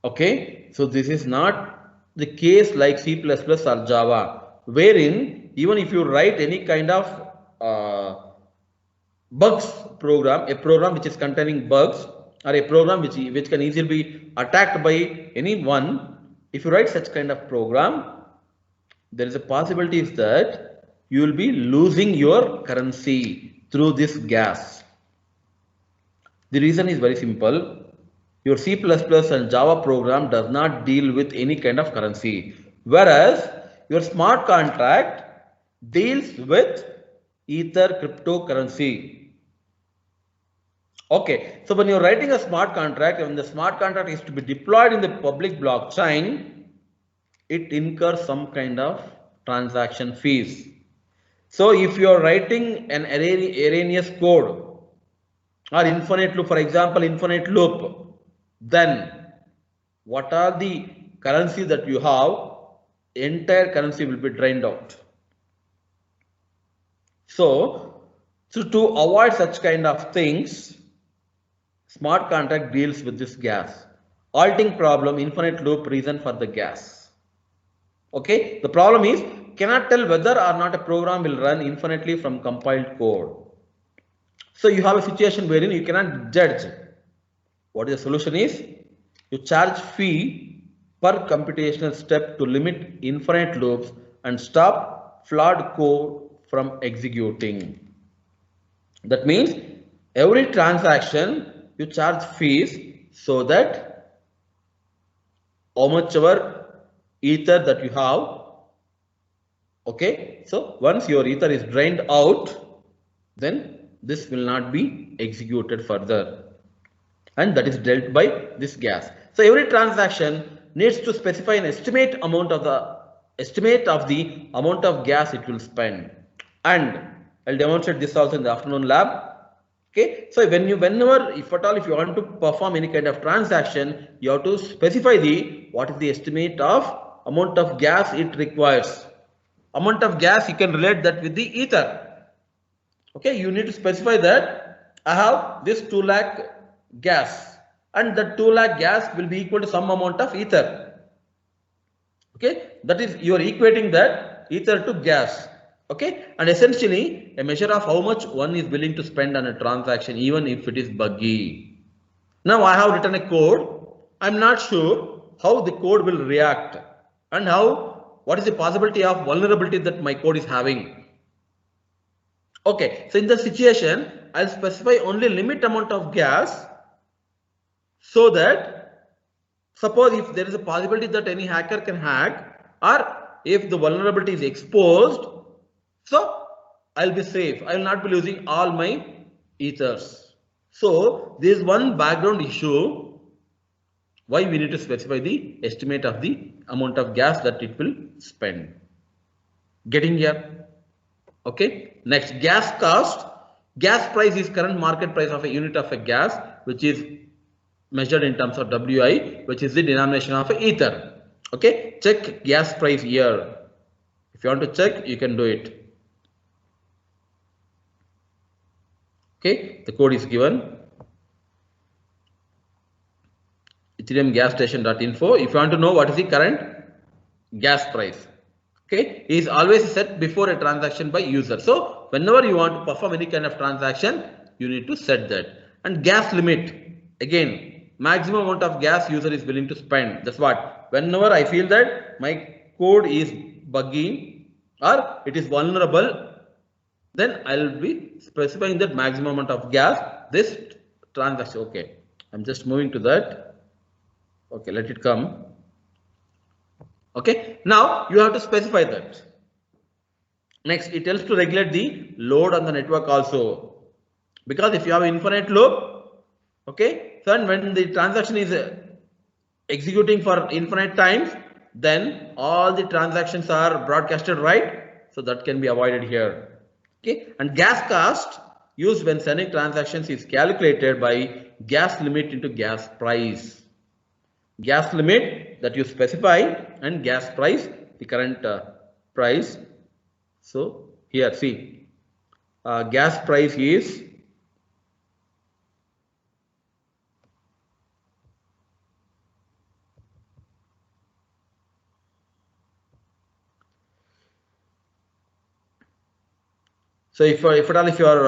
okay, so this is not the case like C++ or Java, wherein even if you write any kind of bugs program, a program which is containing bugs, or a program which can easily be attacked by anyone, if you write such kind of program, there is a possibility that you will be losing your currency through this gas. The reason is very simple. Your C++ and Java program does not deal with any kind of currency, whereas your smart contract deals with Ether cryptocurrency. Okay, so when you're writing a smart contract, when the smart contract is to be deployed in the public blockchain, it incurs some kind of transaction fees. So if you are writing an erroneous code or infinite loop, for example, infinite loop, then what are the currency that you have? Entire currency will be drained out. So to avoid such kind of things, smart contract deals with this gas. Halting problem, infinite loop, reason for the gas. Okay, the problem is cannot tell whether or not a program will run infinitely from compiled code. So you have a situation wherein you cannot judge. What is the solution is? You charge fee per computational step to limit infinite loops and stop flawed code from executing. That means every transaction you charge fees so that how much ever ether that you have, okay, so once your ether is drained out, then this will not be executed further, and that is dealt by this gas. So every transaction needs to specify an estimate of the amount of gas it will spend, and I'll demonstrate this also in the afternoon lab. Okay, so whenever if at all if you want to perform any kind of transaction, you have to specify what is the estimate of amount of gas it requires. Amount of gas, you can relate that with the ether. Okay, you need to specify that I have this 2 lakh gas, and that 2 lakh gas will be equal to some amount of ether. Okay, that is you are equating that ether to gas. Okay, and essentially a measure of how much one is willing to spend on a transaction, even if it is buggy. Now I have written a code. I'm not sure how the code will react and what is the possibility of vulnerability that my code is having. Okay, so in the situation, I'll specify only limit amount of gas, so that suppose if there is a possibility that any hacker can hack, or if the vulnerability is exposed, so I'll be safe. I will not be losing all my ethers. So there is one background issue why we need to specify the estimate of the amount of gas that it will spend. Getting here? Okay. Next, gas cost. Gas price is current market price of a unit of a gas, which is measured in terms of WI, which is the denomination of a ether. Okay. Check gas price here. If you want to check, you can do it. Okay. The code is given. Ethereum gas station.info. If you want to know what is the current gas price. Okay, is always set before a transaction by user. So whenever you want to perform any kind of transaction, you need to set that. And gas limit, again, maximum amount of gas user is willing to spend. That's what, whenever I feel that my code is bugging or it is vulnerable, then I'll be specifying that maximum amount of gas this transaction. Okay, I'm just moving to that. Okay, let it come. Okay, now you have to specify that. Next, it helps to regulate the load on the network also, because if you have infinite load, okay, then when the transaction is executing for infinite times, then all the transactions are broadcasted, right? So that can be avoided here. Okay, and gas cost used when sending transactions is calculated by gas limit into gas price. Gas limit that you specify and gas price, the current price. So here see, gas price is so if at all if you are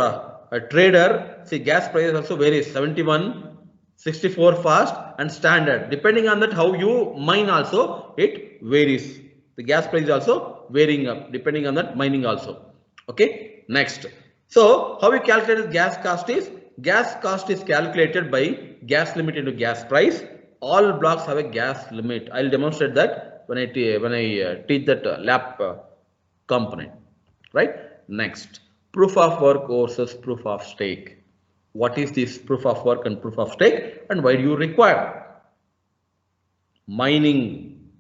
a trader, see gas price also varies 71, 64 fast and standard. Depending on that how you mine also it varies. The gas price is also varying up depending on that mining also. Okay, next. So how we calculate gas cost is calculated by gas limit into gas price. All blocks have a gas limit. I'll demonstrate that when I teach that lab component, right? Next, proof of work versus proof of stake. What is this proof of work and proof of stake, and why do you require? Mining.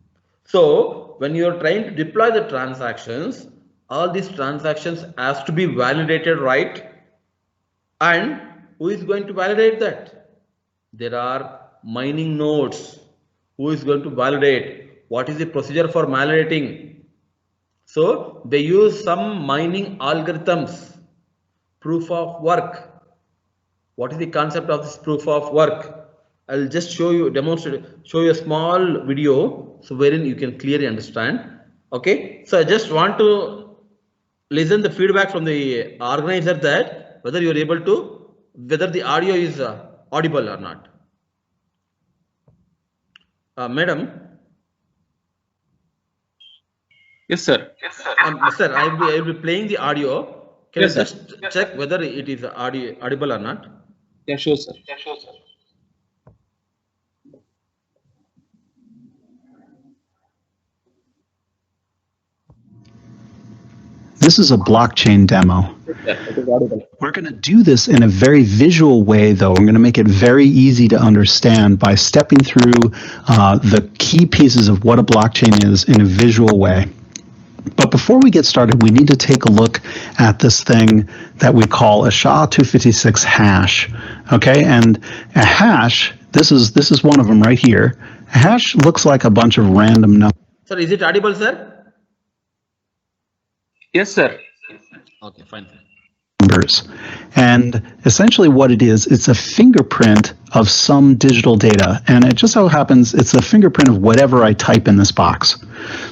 So when you are trying to deploy the transactions, all these transactions has to be validated, right? And who is going to validate that? There are mining nodes. Who is going to validate? What is the procedure for validating? So they use some mining algorithms. Proof of work. What is the concept of this proof of work? I'll just show you, show you a small video, so wherein you can clearly understand. Okay, so I just want to listen the feedback from the organizer that whether you are able to, whether the audio is audible or not. Madam. Yes, sir. Sir, I will be playing the audio. Can you just check whether it is audible or not? Yeah, sure, sir. This is a blockchain demo. We're going to do this in a very visual way, though. I'm going to make it very easy to understand by stepping through the key pieces of what a blockchain is in a visual way. But before we get started, we need to take a look at this thing that we call a SHA-256 hash. Okay, and a hash, this is one of them right here. A hash looks like a bunch of random numbers. Sir, is it audible, sir? Yes, sir. Okay, fine. Numbers. And essentially what it is, it's a fingerprint of some digital data. And it just so happens it's a fingerprint of whatever I type in this box.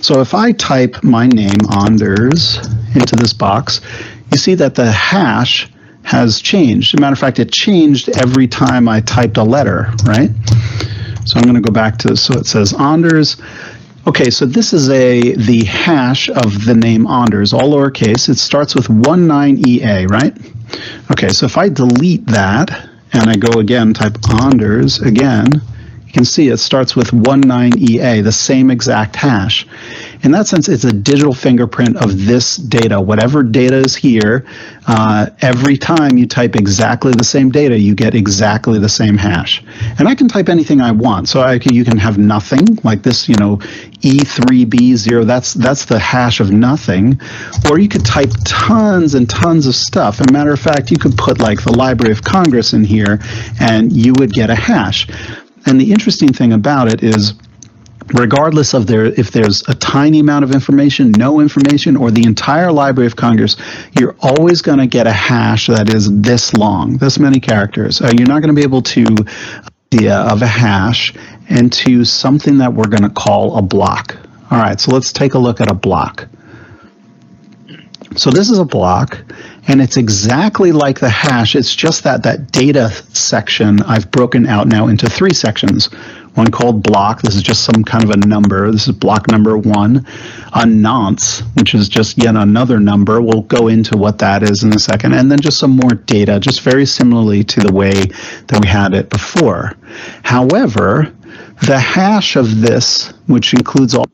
So if I type my name, Anders, into this box, you see that the hash has changed. As a matter of fact, it changed every time I typed a letter, right? So I'm going to go back to, so it says Anders. Okay, so this is the hash of the name Anders, all lowercase. It starts with 19EA, right? Okay, so if I delete that and I go again, type Anders again, you can see it starts with 19EA, the same exact hash. In that sense, it's a digital fingerprint of this data. Whatever data is here, every time you type exactly the same data, you get exactly the same hash. And I can type anything I want. So you can have nothing, like this, E3B0, that's the hash of nothing. Or you could type tons and tons of stuff. As a matter of fact, you could put like the Library of Congress in here, and you would get a hash. And the interesting thing about it is, regardless of if there's a tiny amount of information, no information, or the entire Library of Congress, you're always going to get a hash that is this long, this many characters. You're not going to be able to idea of a hash into something that we're going to call a block. All right, so let's take a look at a block. So this is a block, and it's exactly like the hash. It's just that that data section I've broken out now into 3 sections. One called block. This is just some kind of a number. This is block number 1. A nonce, which is just yet another number. We'll go into what that is in a second. And then just some more data, just very similarly to the way that we had it before. However, the hash of this, which includes all.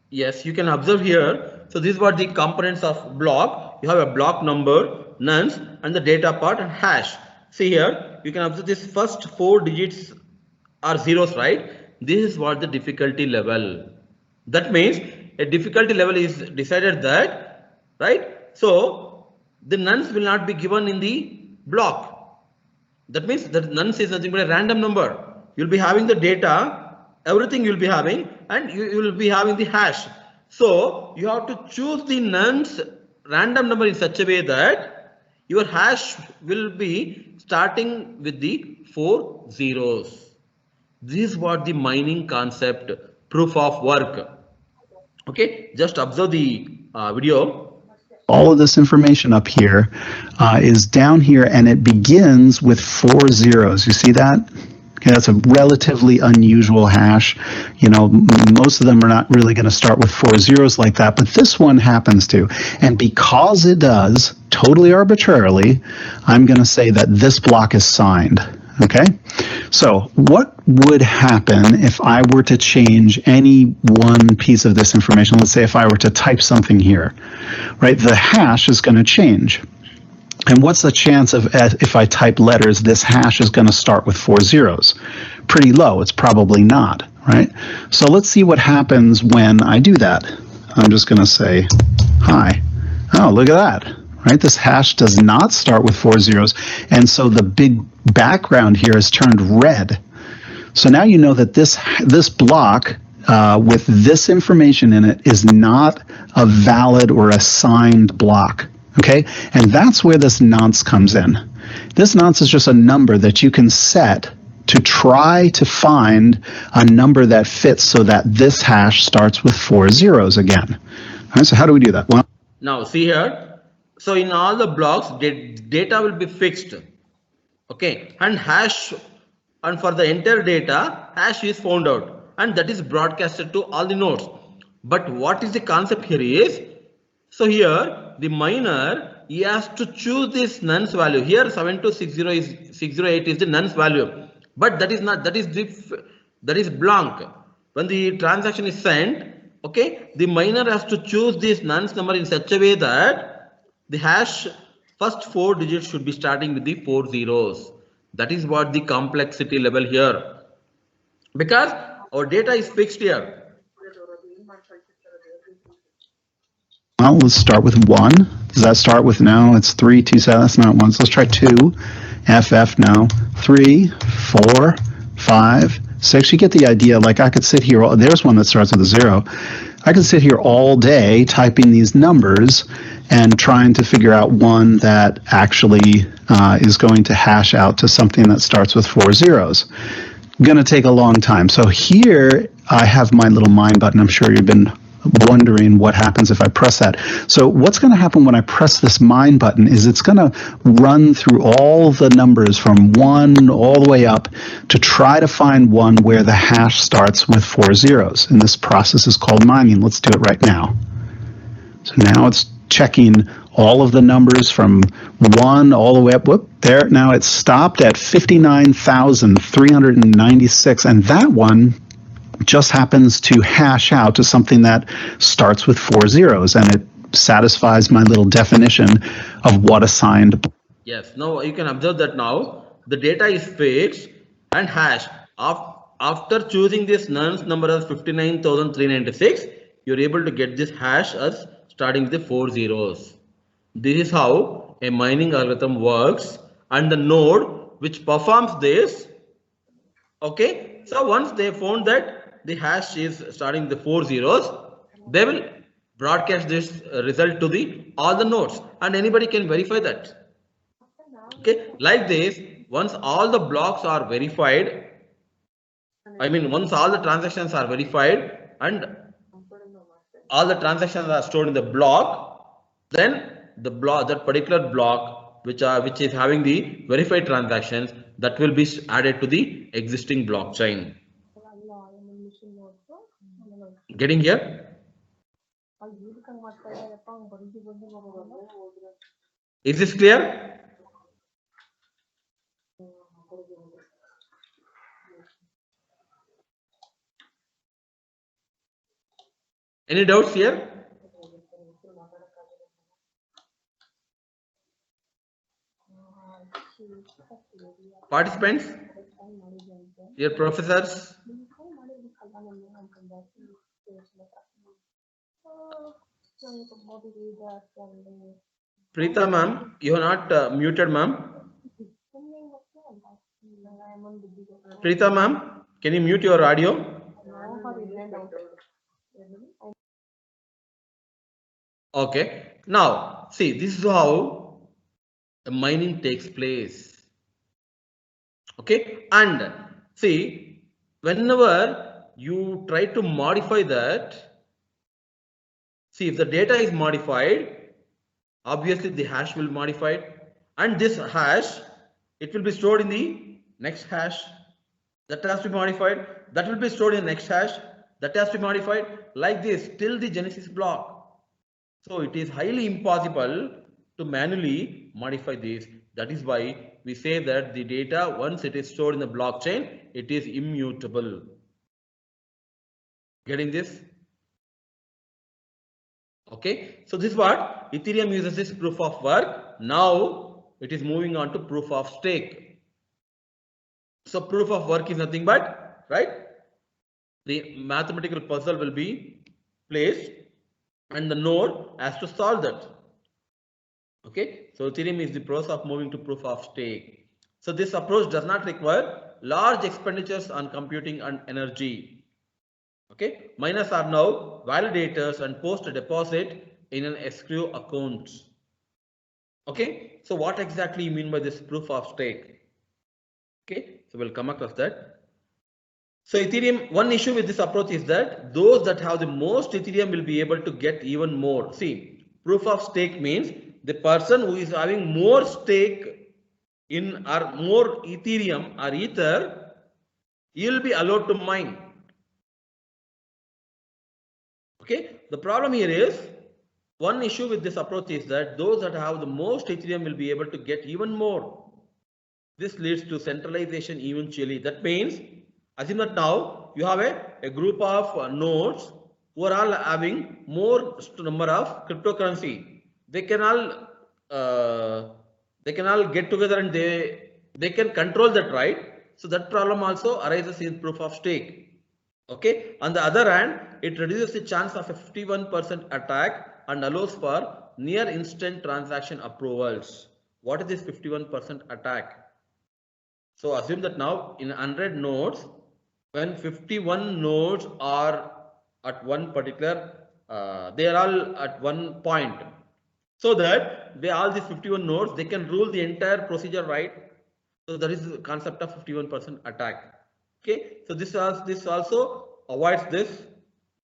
Yes, you can observe here. So this is what the components of block. You have a block number, nonce, and the data part and hash. See here, you can observe this first 4 digits are zeros, right? This is what the difficulty level. That means a difficulty level is decided that, right? So the nonce will not be given in the block. That means that nonce is nothing but a random number. You'll be having the data. Everything you'll be having, and you will be having the hash. So you have to choose the nonce random number in such a way that your hash will be starting with the 4 zeros. This is what the mining concept proof of work. Okay, just observe the video. All of this information up here is down here, and it begins with 4 zeros. You see that? Okay, that's a relatively unusual hash. You know, most of them are not really going to start with 4 zeros like that, but this one happens to. And because it does, totally arbitrarily, I'm going to say that this block is signed. Okay, so what would happen if I were to change any one piece of this information? Let's say if I were to type something here, right? The hash is going to change. And what's the chance of, if I type letters, this hash is going to start with 4 zeros? Pretty low. It's probably not, right? So let's see what happens when I do that. I'm just going to say, hi. Oh, look at that, right? This hash does not start with 4 zeros. And so the big background here is turned red. So now you know that this block with this information in it is not a valid or a signed block. Okay, and that's where this nonce comes in. This nonce is just a number that you can set to try to find a number that fits so that this hash starts with 4 zeros again. All right, so how do we do that? Well, now see here. So in all the blocks, data will be fixed. Okay, and hash, and for the entire data, hash is found out, and that is broadcasted to all the nodes. But what is the concept here is, so here the miner, he has to choose this nonce value. Here 7260 is 608 is the nonce value, but that is not, that is blank. When the transaction is sent, okay, the miner has to choose this nonce number in such a way that the hash first 4 digits should be starting with the 4 zeros. That is what the complexity level here, because our data is fixed here. Well, let's start with 1. Does that start with, no, it's 3, 2, 7, that's not 1. So let's try 2, FF, no, 3, 4, 5, 6. You get the idea. Like I could sit here, there's one that starts with a 0. I could sit here all day typing these numbers and trying to figure out one that actually is going to hash out to something that starts with 4 zeros. Going to take a long time. So here I have my little mine button. I'm sure you've been wondering what happens if I press that. So what's going to happen when I press this mine button is it's going to run through all the numbers from 1 all the way up to try to find one where the hash starts with 4 zeros. And this process is called mining. Let's do it right now. So now it's checking all of the numbers from 1 all the way up. Whoop, there. Now it's stopped at 59,396. And that one just happens to hash out to something that starts with 4 zeros, and it satisfies my little definition of what a signed. Yes, now you can observe that now the data is fixed and hashed. After choosing this nonce number as 59,396, you're able to get this hash as starting with the 4 zeros. This is how a mining algorithm works, and the node which performs this, okay, so once they found that the hash is starting the 4 zeros, they will broadcast this result to all the nodes, and anybody can verify that. Okay, like this, once all the blocks are verified, I mean, once all the transactions are verified and all the transactions are stored in the block, then the block, that particular block which is having the verified transactions, that will be added to the existing blockchain. Getting here? Is this clear? Any doubts here? Participants? Your professors? Preeta ma'am, you are not muted ma'am. Preeta ma'am, can you mute your audio? Okay. Now, see, this is how the mining takes place. Okay. And see, whenever you try to modify that, see, if the data is modified, obviously the hash will be modified, and this hash, it will be stored in the next hash. That has to be modified. That will be stored in the next hash. That has to be modified like this till the genesis block. So it is highly impossible to manually modify this. That is why we say that the data, once it is stored in the blockchain, it is immutable. Getting this? Okay. So this is what Ethereum uses, this proof of work. Now it is moving on to proof of stake. So proof of work is nothing but, right? The mathematical puzzle will be placed and the node has to solve that. Okay, so Ethereum is the process of moving to proof of stake. So this approach does not require large expenditures on computing and energy. Okay, miners are now validators and post a deposit in an escrow account. Okay, so what exactly you mean by this proof of stake? Okay, so we'll come across that. So Ethereum, one issue with this approach is that those that have the most Ethereum will be able to get even more. See, proof of stake means the person who is having more stake in or more Ethereum or Ether, he will be allowed to mine. Okay, the problem here is, one issue with this approach is that those that have the most Ethereum will be able to get even more. This leads to centralization eventually. That means, assume that now you have a group of nodes who are all having more number of cryptocurrency. They can all get together and they can control that, right? So that problem also arises in proof of stake. Okay. On the other hand, it reduces the chance of a 51% attack and allows for near instant transaction approvals. What is this 51% attack? So assume that now in 100 nodes, when 51 nodes are at one particular, they are all at one point. So that all these 51 nodes, they can rule the entire procedure, right? So that is the concept of 51% attack. Okay, so this also avoids this.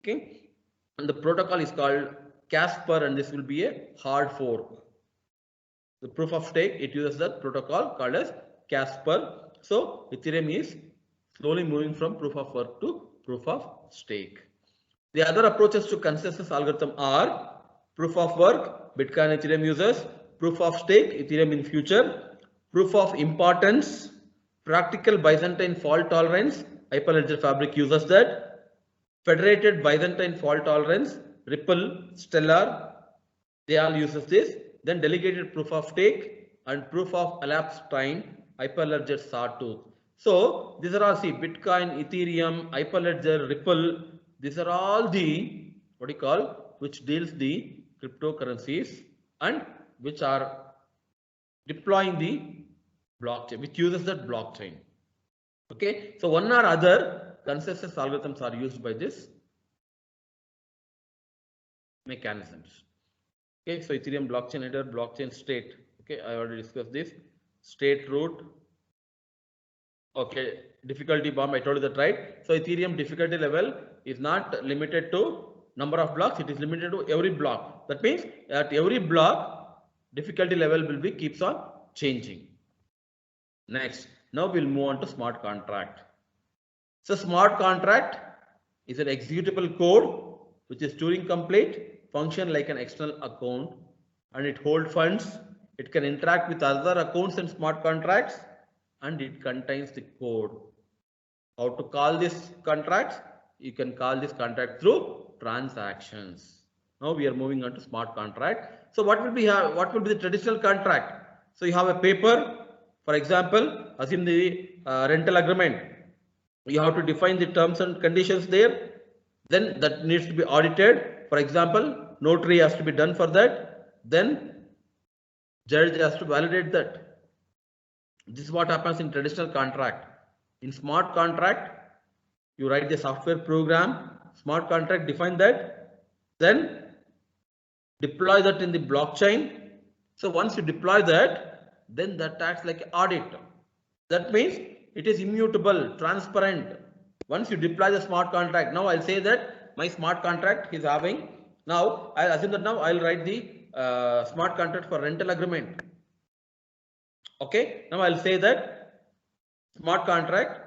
Okay, and the protocol is called Casper, and this will be a hard fork. The proof of stake, it uses the protocol called as Casper. So Ethereum is slowly moving from proof of work to proof of stake. The other approaches to consensus algorithm are proof of work, Bitcoin Ethereum uses, proof of stake, Ethereum in future, proof of importance, practical Byzantine fault tolerance, Hyperledger Fabric uses that, federated Byzantine fault tolerance, Ripple, Stellar, they all uses this. Then delegated proof of stake and proof of elapsed time, Hyperledger Sawtooth. So these are all, see, Bitcoin, Ethereum, Hyperledger, Ripple, these are all the, what you call, which deals the cryptocurrencies and which are deploying the blockchain, which uses that blockchain. Okay, so one or other consensus algorithms are used by this mechanisms. Okay, so Ethereum blockchain header, blockchain state. Okay, I already discussed this. State root. Okay, difficulty bomb. I told you that, right? So Ethereum difficulty level is not limited to number of blocks. It is limited to every block. That means at every block, difficulty level will be keeps on changing. Next, now we'll move on to smart contract. So smart contract is an executable code which is Turing complete, function like an external account, and it hold funds. It can interact with other accounts and smart contracts, and it contains the code. How to call this contracts? You can call this contract through transactions. Now we are moving on to smart contract. So what will be the traditional contract? So you have a paper, for example, assume the rental agreement. You have to define the terms and conditions there. Then that needs to be audited. For example, notary has to be done for that. Then judge has to validate that. This is what happens in traditional contract. In smart contract, you write the software program, smart contract define that, then deploy that in the blockchain. So once you deploy that, then that acts like an audit. That means it is immutable, transparent. Once you deploy the smart contract, now I'll say that my smart contract is having, now I'll assume that now I'll write the smart contract for rental agreement. Okay, now I'll say that smart contract.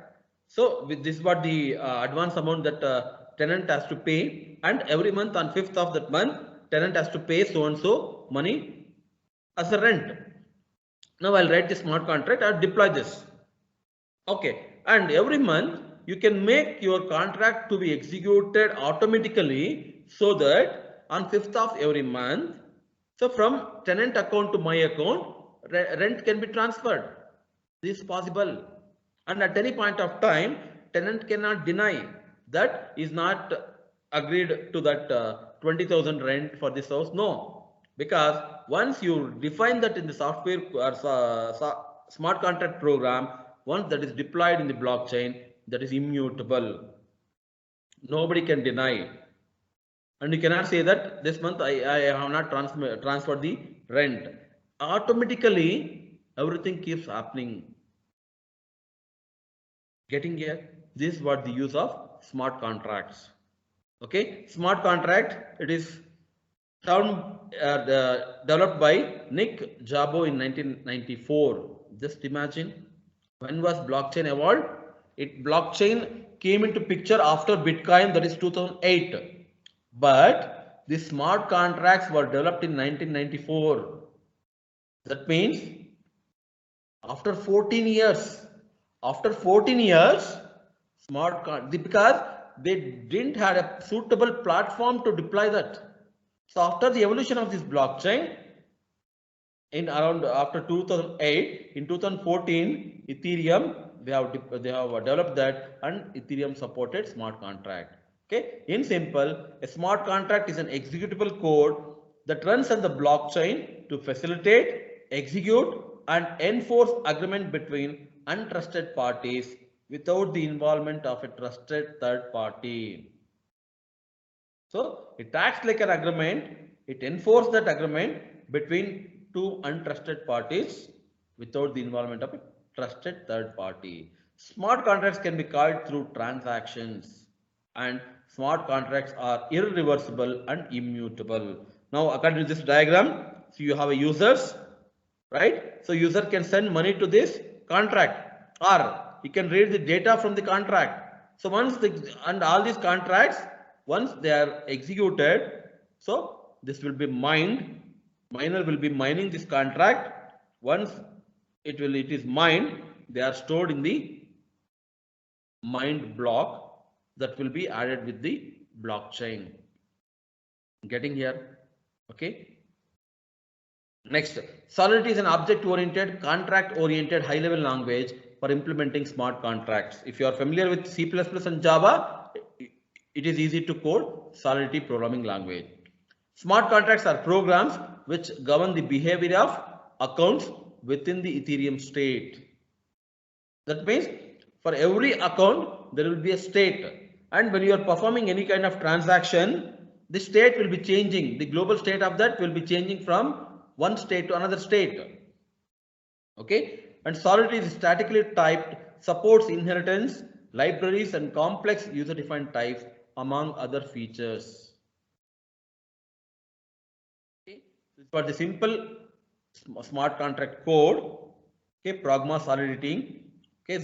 So with this, what the advance amount that tenant has to pay, and every month on 5th of that month, tenant has to pay so and so money as a rent. Now I'll write the smart contract. I'll deploy this. Okay, and every month you can make your contract to be executed automatically, so that on 5th of every month, so from tenant account to my account, rent can be transferred. This is possible. And at any point of time, tenant cannot deny that is not agreed to that 20,000 rent for this house. No, because once you define that in the software or smart contract program, once that is deployed in the blockchain, that is immutable. Nobody can deny. And you cannot say that this month I have not transferred the rent. Automatically, everything keeps happening. Getting here? This is what the use of smart contracts. Okay, smart contract, it is developed by Nick Szabo in 1994. Just imagine, when was blockchain evolved? Blockchain came into picture after Bitcoin, that is 2008. But the smart contracts were developed in 1994. That means after 14 years. After 14 years, because they didn't have a suitable platform to deploy that. So after the evolution of this blockchain, in around after 2008, in 2014, Ethereum, they have developed that, and Ethereum supported smart contract. Okay, in simple, a smart contract is an executable code that runs on the blockchain to facilitate, execute, and enforce agreement between untrusted parties without the involvement of a trusted third party. So it acts like an agreement. It enforces that agreement between two untrusted parties without the involvement of a trusted third party. Smart contracts can be called through transactions, and smart contracts are irreversible and immutable. Now, according to this diagram, so you have a users, right? So user can send money to this contract, or you can read the data from the contract. So once all these contracts, once they are executed, so this will be mined. Miner will be mining this contract. Once it is mined, they are stored in the mined block that will be added with the blockchain. Getting here? Okay. Next, Solidity is an object-oriented, contract-oriented, high-level language for implementing smart contracts. If you are familiar with C++ and Java, it is easy to code Solidity programming language. Smart contracts are programs which govern the behavior of accounts within the Ethereum state. That means for every account, there will be a state. And when you are performing any kind of transaction, the state will be changing. The global state of that will be changing from one state to another state. Okay, and Solidity is statically typed supports inheritance, libraries, and complex user-defined types, among other features. Okay. For the simple smart contract code, okay, pragma solidity, okay,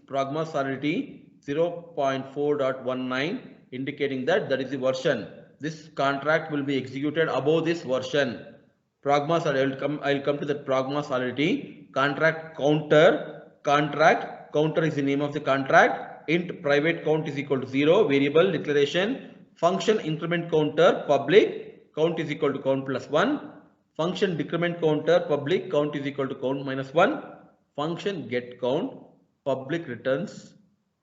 pragma solidity 0.4.19, indicating that is the version. This contract will be executed above this version. Pragma solidity, I'll come to that pragma solidity. Contract counter is the name of the contract. Int private count is equal to 0, variable declaration, function increment counter public, count is equal to count plus 1, function decrement counter public, count is equal to count minus 1, function get count, public return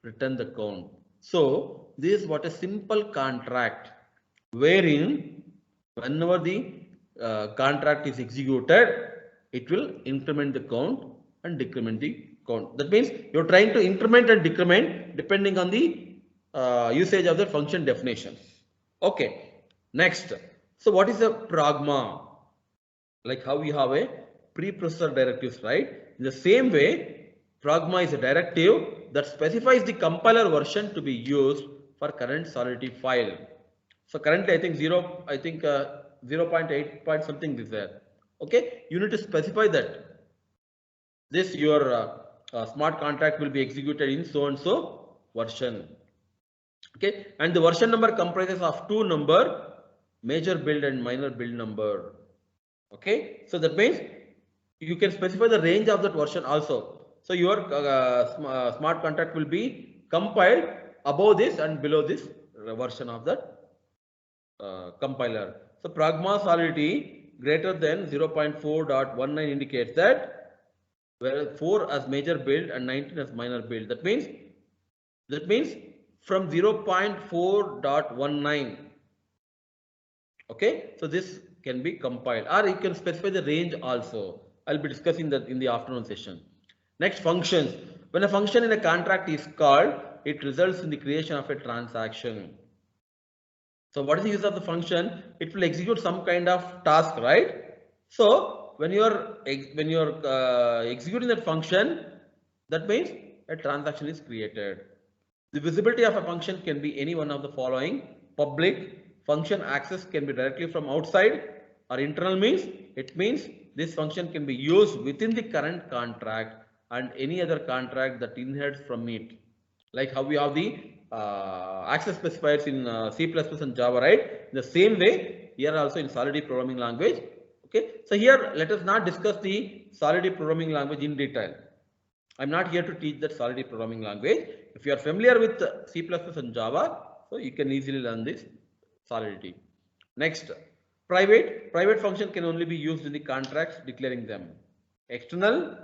the count. So this is what a simple contract, wherein whenever the contract is executed, it will increment the count and decrement the count. That means you're trying to increment and decrement depending on the usage of the function definition. Okay, next. So what is a pragma? Like how we have a preprocessor directives, right? In the same way, pragma is a directive that specifies the compiler version to be used for current solidity file. So currently I think 0.8 point something is there. Okay, you need to specify that this your smart contract will be executed in so and so version. Okay, and the version number comprises of two number, major build and minor build number. Okay, so that means you can specify the range of that version also. So your smart contract will be compiled above this and below this version of that compiler. So pragma solidity greater than 0.4.19 indicates that where 4 as major build and 19 as minor build. That means from 0.4.19. Okay, so this can be compiled, or you can specify the range also. I'll be discussing that in the afternoon session. Next, functions. When a function in a contract is called, it results in the creation of a transaction. So what is the use of the function? It will execute some kind of task, right? So when you're executing that function, that means a transaction is created. The visibility of a function can be any one of the following. Public. Function access can be directly from outside, or internal means it means this function can be used within the current contract and any other contract that inherits from it. Like how we have the access specifiers in C++ and Java, right? The same way here also in Solidity programming language. Okay, so here let us not discuss the Solidity programming language in detail. I'm not here to teach that Solidity programming language. If you are familiar with C++ and Java, so you can easily learn this Solidity. Next, private function can only be used in the contracts declaring them. External,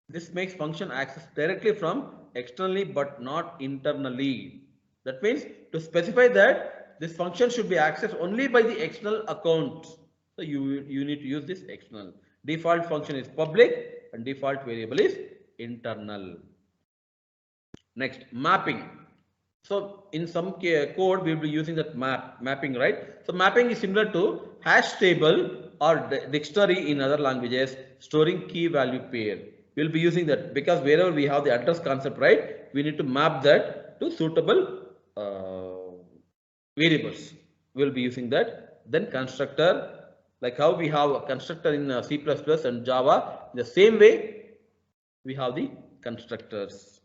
this makes function access directly from externally but not internally. That means to specify that this function should be accessed only by the external account. So you need to use this external. Default function is public and default variable is internal. Next, mapping. So in some code we will be using that mapping, right? So mapping is similar to hash table or dictionary in other languages, storing key value pair. We'll be using that because wherever we have the address concept, right, we need to map that to suitable variables. We'll be using that. Then constructor, like how we have a constructor in C++ and Java, the same way we have the constructors.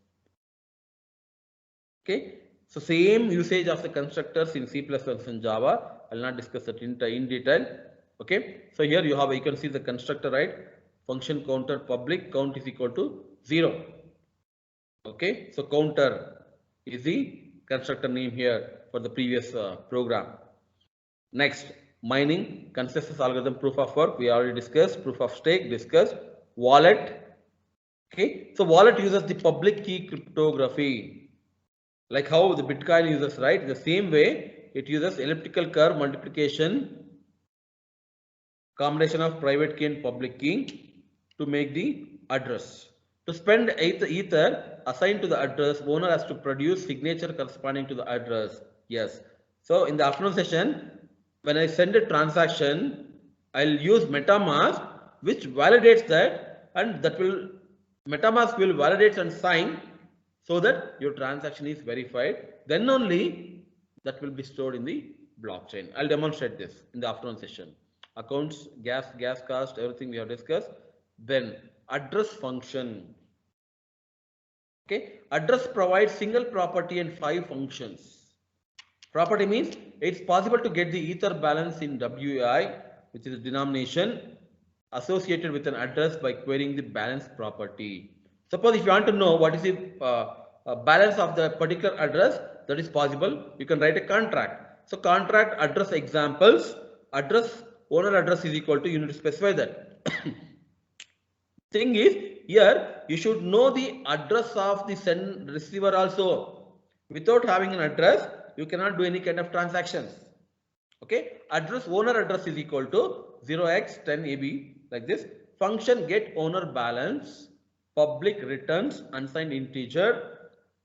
Okay, so same usage of the constructors in C++ and Java. I'll not discuss that in detail. Okay, so here you can see the constructor, right? Function counter public, count is equal to 0. Okay, so counter is the constructor name here for the previous program. Next, mining, consensus algorithm, proof of work, we already discussed. Proof of stake discussed. Wallet. Okay, so wallet uses the public key cryptography, like how the Bitcoin uses, right? The same way it uses elliptical curve multiplication, combination of private key and public key to make the address. To spend ether assigned to the address, owner has to produce signature corresponding to the address. Yes. So in the afternoon session, when I send a transaction, I'll use MetaMask, which validates that, and that will MetaMask will validate and sign so that your transaction is verified. Then only that will be stored in the blockchain. I'll demonstrate this in the afternoon session. Accounts, gas cost, everything we have discussed. Then address function. Okay, address provides single property and 5 functions. Property means it's possible to get the Ether balance in WAI, which is denomination associated with an address by querying the balance property. Suppose if you want to know what is the balance of the particular address, that is possible. You can write a contract. So contract address examples, address, owner address is equal to, you need to specify that. Thing is, here you should know the address of the send receiver also. Without having an address, you cannot do any kind of transactions. Okay, address, owner address is equal to 0x10ab, like this. Function get owner balance, public returns unsigned integer.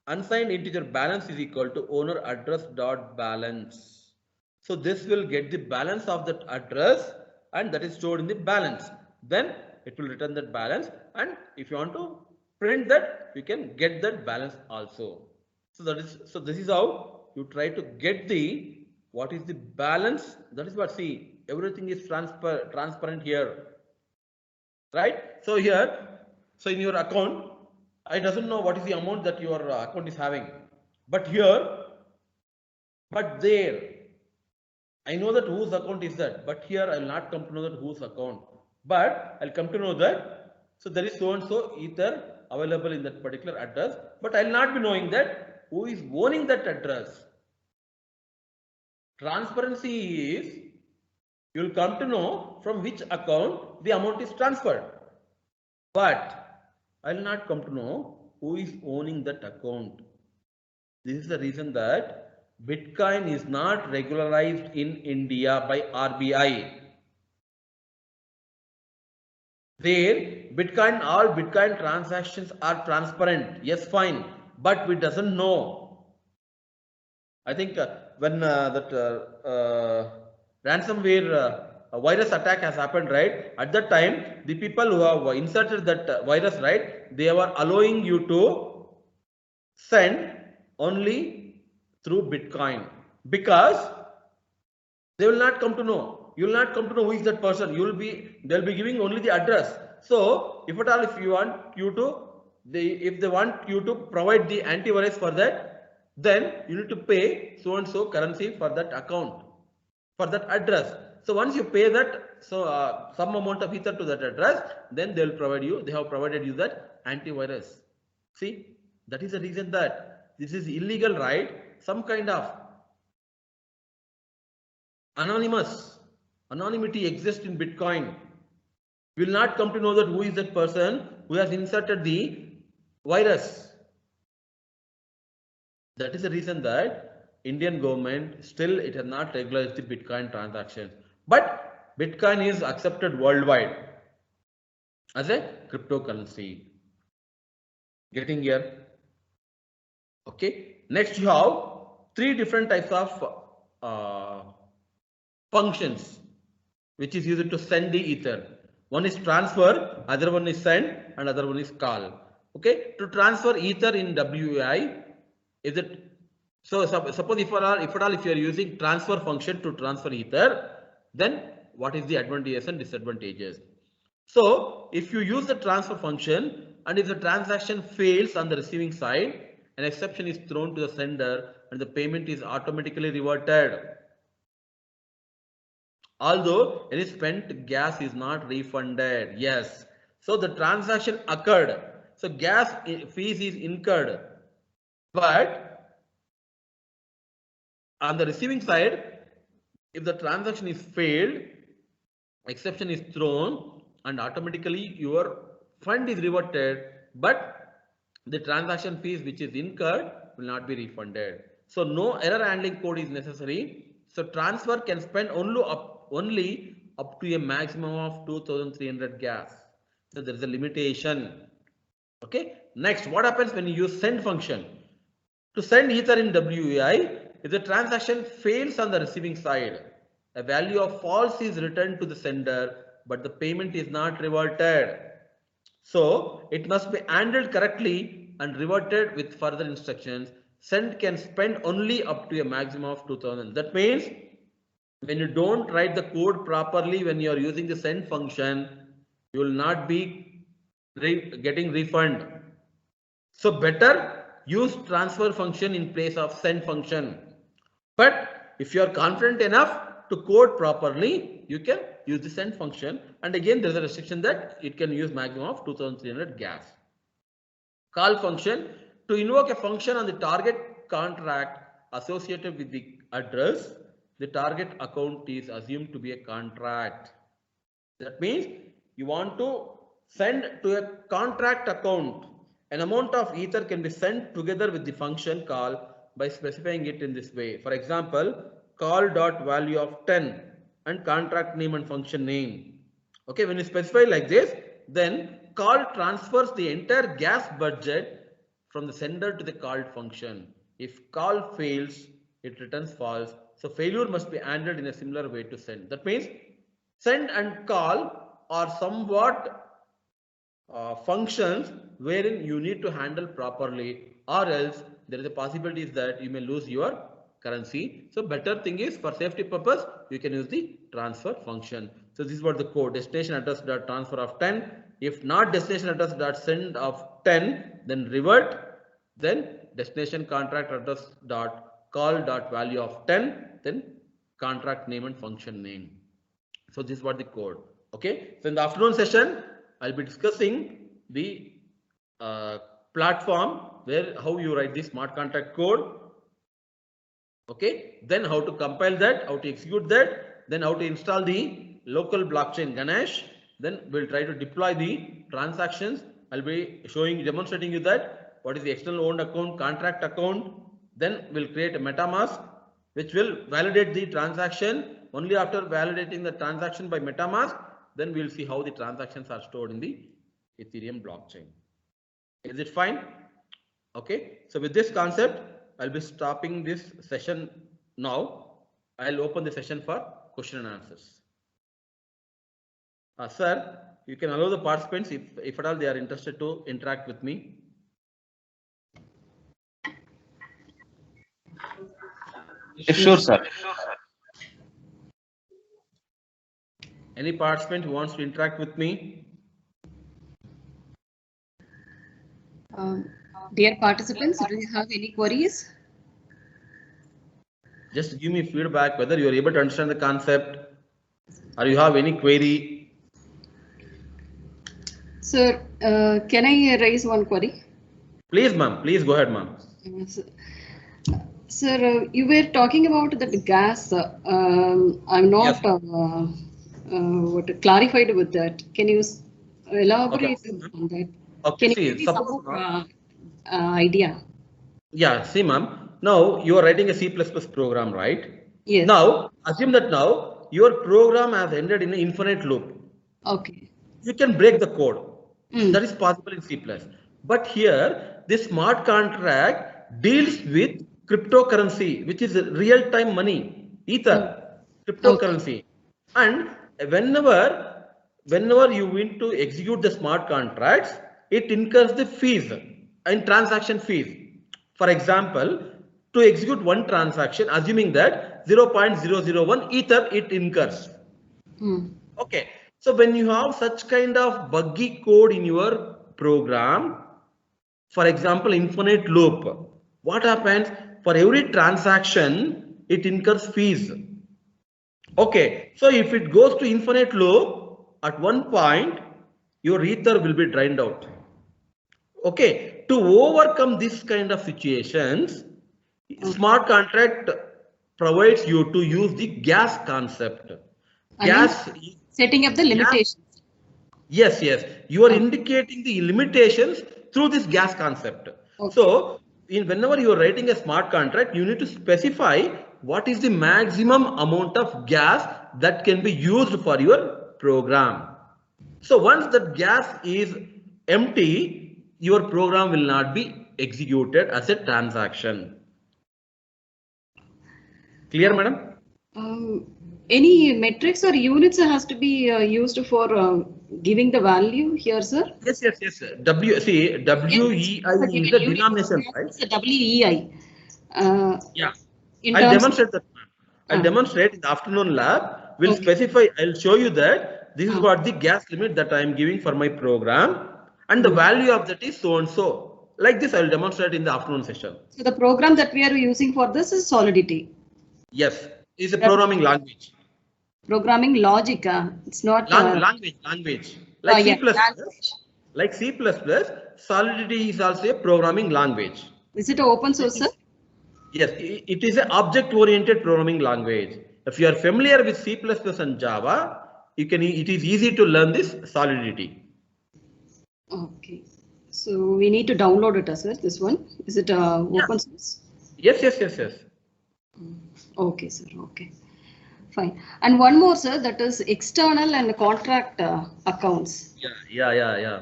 Unsigned integer balance is equal to owner address dot balance. So this will get the balance of that address, and that is stored in the balance. Then it will return that balance, and if you want to print that, you can get that balance also. So this is how you try to get the what is the balance. That is what, see, everything is transparent here, right? So here, so in your account, I doesn't know what is the amount that your account is having, but here, but there, I know that whose account is that, but here I will not come to know that whose account, but I'll come to know that, so there is so and so Ether available in that particular address, but I'll not be knowing that who is owning that address. Transparency is, you will come to know from which account the amount is transferred, but I will not come to know who is owning that account. This is the reason that Bitcoin is not regularized in India by RBI. There, Bitcoin, all Bitcoin transactions are transparent. Yes, fine, but we doesn't know. I think when that ransomware virus attack has happened, right? At that time, the people who have inserted that virus, right? They were allowing you to send only through Bitcoin, because they will not come to know. You will not come to know who is that person. They'll be giving only the address. So if at all, if you want you to, if they want you to provide the antivirus for that, then you need to pay so and so currency for that account, for that address. So once you pay that, so some amount of Ether to that address, then they will provide you. They have provided you that antivirus. See, that is the reason that this is illegal, right? Some kind of anonymity exists in Bitcoin. You will not come to know that who is that person who has inserted the virus. That is the reason that Indian government still, it has not regularized the Bitcoin transactions. But Bitcoin is accepted worldwide as a cryptocurrency. Getting here? Okay. Next, you have 3 different types of functions which is used to send the Ether. One is transfer, other one is send, and other one is call. Okay, to transfer Ether in WAI, is it so? Suppose if you are using transfer function to transfer Ether, then what is the advantages and disadvantages? So if you use the transfer function and if the transaction fails on the receiving side, an exception is thrown to the sender and the payment is automatically reverted. Although any spent gas is not refunded. Yes. So the transaction occurred. So gas fees is incurred. But on the receiving side, if the transaction is failed, exception is thrown and automatically your fund is reverted, but the transaction fees which is incurred will not be refunded. So no error handling code is necessary. So transfer can spend only up to a maximum of 2,300 gas. So there is a limitation. Okay. Next, what happens when you use send function? To send Ether in WAI, if the transaction fails on the receiving side, a value of false is returned to the sender, but the payment is not reverted. So it must be handled correctly and reverted with further instructions, send can spend only up to a maximum of 2000. That means when you don't write the code properly, when you are using the send function, you will not be getting refund. So better use transfer function in place of send function. But if you are confident enough to code properly, you can use the send function. And again, there is a restriction that it can use maximum of 2300 gas. Call function, to invoke a function on the target contract associated with the address, the target account is assumed to be a contract. That means you want to send to a contract account. An amount of ether can be sent together with the function call by specifying it in this way. For example, call.value of 10 and contract name and function name. Okay, when you specify like this, then call transfers the entire gas budget from the sender to the called function. If call fails, it returns false. So failure must be handled in a similar way to send. That means send and call are somewhat functions wherein you need to handle properly, or else there is a possibility that you may lose your currency. So better thing is, for safety purpose, you can use the transfer function. So this is what the code, destination address dot transfer of 10. If not destination address dot send of 10, then revert, then destination contract address dot call dot value of 10, then contract name and function name. So this is what the code. Okay. So in the afternoon session, I'll be discussing the platform where how you write the smart contract code. Okay. Then how to compile that, how to execute that, then how to install the local blockchain Ganesh. Then we'll try to deploy the transactions. I'll be demonstrating you that what is the external owned account, contract account. Then we'll create a MetaMask which will validate the transaction. Only after validating the transaction by MetaMask, then we'll see how the transactions are stored in the Ethereum blockchain. Is it fine? Okay. So with this concept, I'll be stopping this session now. I'll open the session for question and answers. Sir, you can allow the participants if at all they are interested to interact with me. Yes, sure, sir. Any participant who wants to interact with me? Dear participants, do you have any queries? Just give me feedback whether you are able to understand the concept or you have any query. Sir, can I raise one query? Please, ma'am. Please go ahead, ma'am. Sir, you were talking about the gas. I'm not clarified with that. Can you elaborate on that? Okay, Can see, you give me suppose some idea? Yeah, see, ma'am. Now you are writing a C++ program, right? Yes. Now assume that now your program has ended in an infinite loop. Okay. You can break the code. That is possible in C++. But here, this smart contract deals with cryptocurrency, which is real-time money, Ether, cryptocurrency. And whenever you want to execute the smart contracts, it incurs the fees and transaction fees. For example, to execute one transaction, assuming that 0.001 Ether it incurs. Okay. So when you have such kind of buggy code in your program, for example, infinite loop, what happens? For every transaction, it incurs fees. Okay. So if it goes to infinite loop, at one point, your Ether will be drained out. Okay. To overcome this kind of situations, smart contract provides you to use the gas concept. Setting up the limitations. Yes, yes. You are indicating the limitations through this gas concept. Okay. So, whenever you are writing a smart contract, you need to specify what is the maximum amount of gas that can be used for your program. So, once that gas is empty, your program will not be executed as a transaction. Clear, madam? any metrics or units has to be used for giving the value here, sir? Yes. WEI is the denomination, right? It's a WEI. Yeah. In I'll terms demonstrate that. I'll demonstrate in the afternoon lab. We'll specify. I'll show you that this is what the gas limit that I am giving for my program, and the value of that is so and so. Like this, I'll demonstrate in the afternoon session. So the program that we are using for this is Solidity. Yes, it's a programming language. Programming logic. It's not Language. Like C++. language. Like C++, Solidity is also a programming language. Is it open source, sir? Yes, it is an object-oriented programming language. If you are familiar with C++ and Java, it is easy to learn this Solidity. Okay. So we need to download it, sir. This one. Is it open source? Yes. Okay, sir. Okay. Fine. And one more, sir, that is external and contract accounts. Yeah.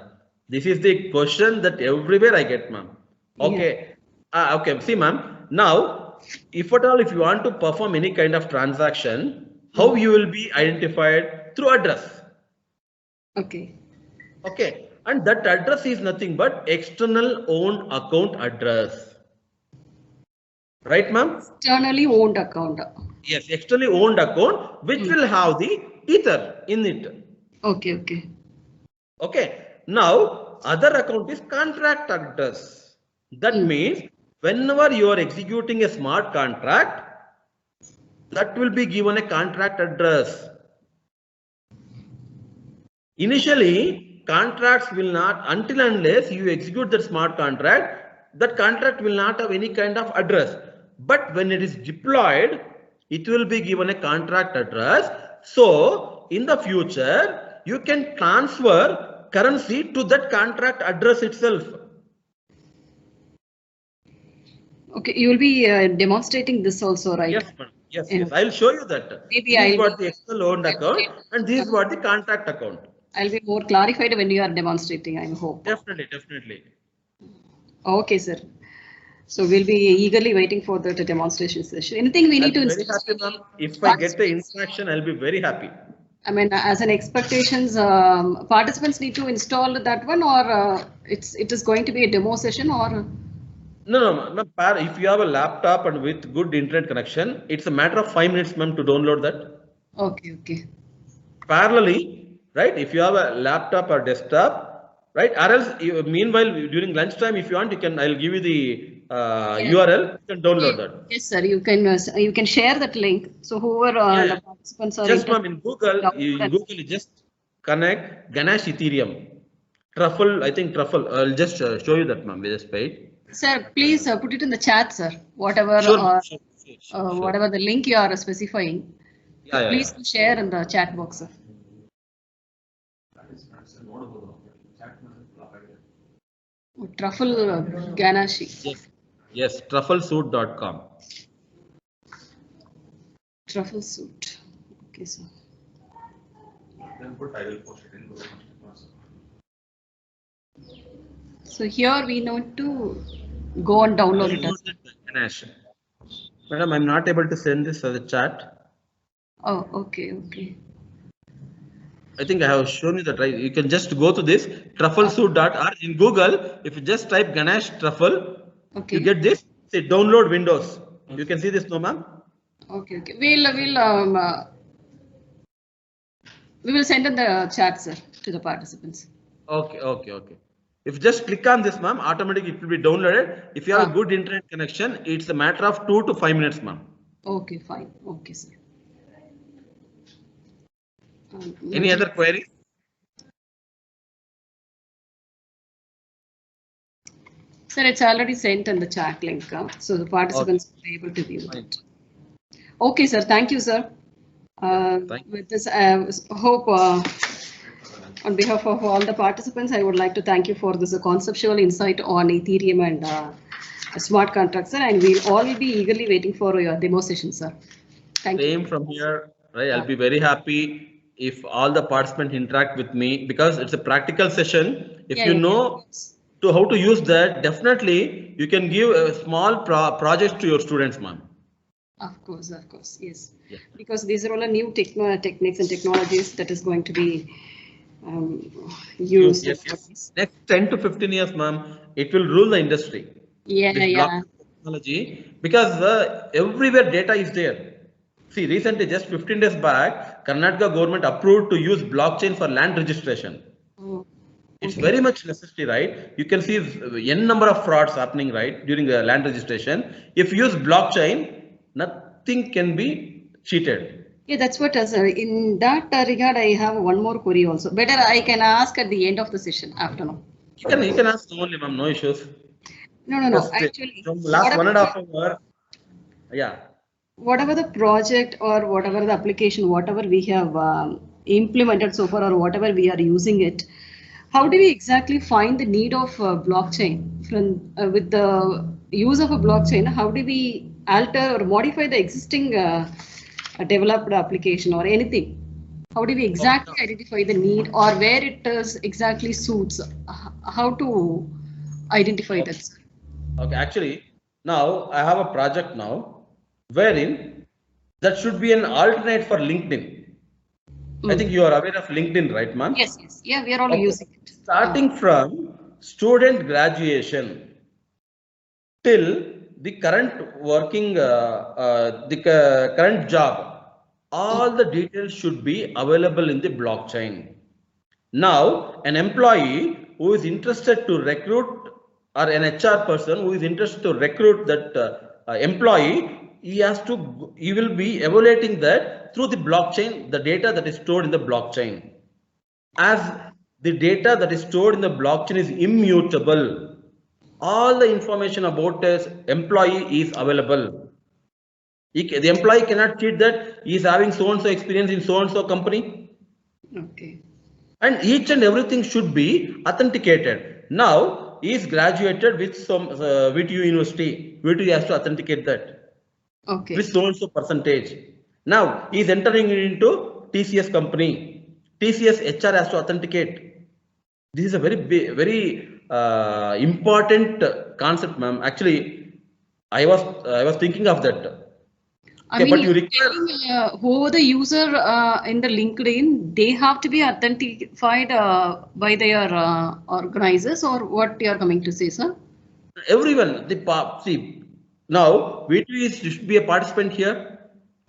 This is the question that everywhere I get, ma'am. Okay. Yeah. Okay. See, ma'am. Now, if at all, if you want to perform any kind of transaction, how you will be identified? Through address. Okay. And that address is nothing but external owned account address. Right, ma'am? Externally owned account. Yes, externally owned account, which will have the Ether in it. Okay. Now, other account is contract address. That means whenever you are executing a smart contract, that will be given a contract address. Initially, contracts will not, until unless you execute that smart contract, that contract will not have any kind of address. But when it is deployed, it will be given a contract address. So in the future, you can transfer currency to that contract address itself. Okay, you will be demonstrating this also, right? Yes, ma'am. Yes. I'll show you that. Maybe this is what the external owned account, and this is what the contract account. I'll be more clarified when you are demonstrating, I hope. Definitely. Okay, sir. So we'll be eagerly waiting for the demonstration session. Anything we need to very happy, ma'am. If I get the instruction, I'll be very happy. I mean, as an expectations, participants need to install that one, or it is going to be a demo session, or? No, ma'am. If you have a laptop and with good internet connection, it's a matter of 5 minutes, ma'am, to download that. Okay. Parallelly, right? If you have a laptop or desktop, right? Or else, meanwhile, during lunchtime, if you want, you can. I'll give you the URL. You can download that. Yes, sir. You can share that link. So whoever the participants are. Just, ma'am, in Google, you just connect Ganache Ethereum. Truffle, I think Truffle. I'll just show you that, ma'am. We just paid. Sir, please put it in the chat, sir. Whatever, Sure. whatever the link you are specifying, please share in the chat box, sir. Truffle Ganache. Yes, trufflesuit.com. Truffle suit. Okay, sir. So here we need to go and download it. Madam, I'm not able to send this as a chat. Oh, okay. I think I have shown you that, right? You can just go to this trufflesuit.org in Google. If you just type Ganache Truffle, you get this. Say download Windows. You can see this, no, ma'am? Okay. We will send in the chat, sir, to the participants. Okay. If you just click on this, ma'am, automatically it will be downloaded. If you have a good internet connection, it's a matter of 2 to 5 minutes, ma'am. Okay, fine. Okay, sir. Any other queries? Sir, it's already sent in the chat link, so the participants will be able to view it. Okay, sir. Thank you, sir. With this, hope on behalf of all the participants, I would like to thank you for this conceptual insight on Ethereum and smart contracts, sir. And we'll all be eagerly waiting for your demo session, sir. Thank you. Same from here, right? I'll be very happy if all the participants interact with me, because it's a practical session. If you know how to use that, definitely you can give a small project to your students, ma'am. Of course, yes. because these are all the new techniques and technologies that is going to be used. Yes. Next 10 to 15 years, ma'am, it will rule the industry. Yeah, this yeah. Technology, because everywhere data is there. See, recently, just 15 days back, Karnataka government approved to use blockchain for land registration. Oh, it's okay. very much necessary, right? You can see n number of frauds happening, right, during the land registration. If you use blockchain, nothing can be cheated. Yeah, that's what. In that regard, I have one more query also. Better I can ask at the end of the session afternoon. You can ask only, ma'am. No issues. No. Actually, from last 1.5 hours. Yeah. Whatever the project or whatever the application, whatever we have implemented so far, or whatever we are using it, how do we exactly find the need of blockchain? From with the use of a blockchain, how do we alter or modify the existing developed application or anything? How do we exactly identify the need, or where it exactly suits? How to identify that? Okay, actually, now I have a project now wherein that should be an alternate for LinkedIn. I think you are aware of LinkedIn, right, ma'am? Yes. Yeah, we are all using it. Starting from student graduation till the current working, current job, all the details should be available in the blockchain. Now, an employee who is interested to recruit, or an HR person who is interested to recruit that employee, he will be evaluating that through the blockchain, the data that is stored in the blockchain. As the data that is stored in the blockchain is immutable, all the information about this employee is available. The employee cannot cheat that he is having so-and-so experience in so-and-so company. Okay. And each and everything should be authenticated. Now, he is graduated with some VTU University. VTU has to authenticate that. Okay. With so-and-so percentage. Now, he is entering into TCS company. TCS HR has to authenticate. This is a very important concept, ma'am. Actually, I was thinking of that. I mean, who the user in the LinkedIn, they have to be authenticated by their organizers, or what you are coming to say, sir? Everyone, see, now VTU should be a participant here.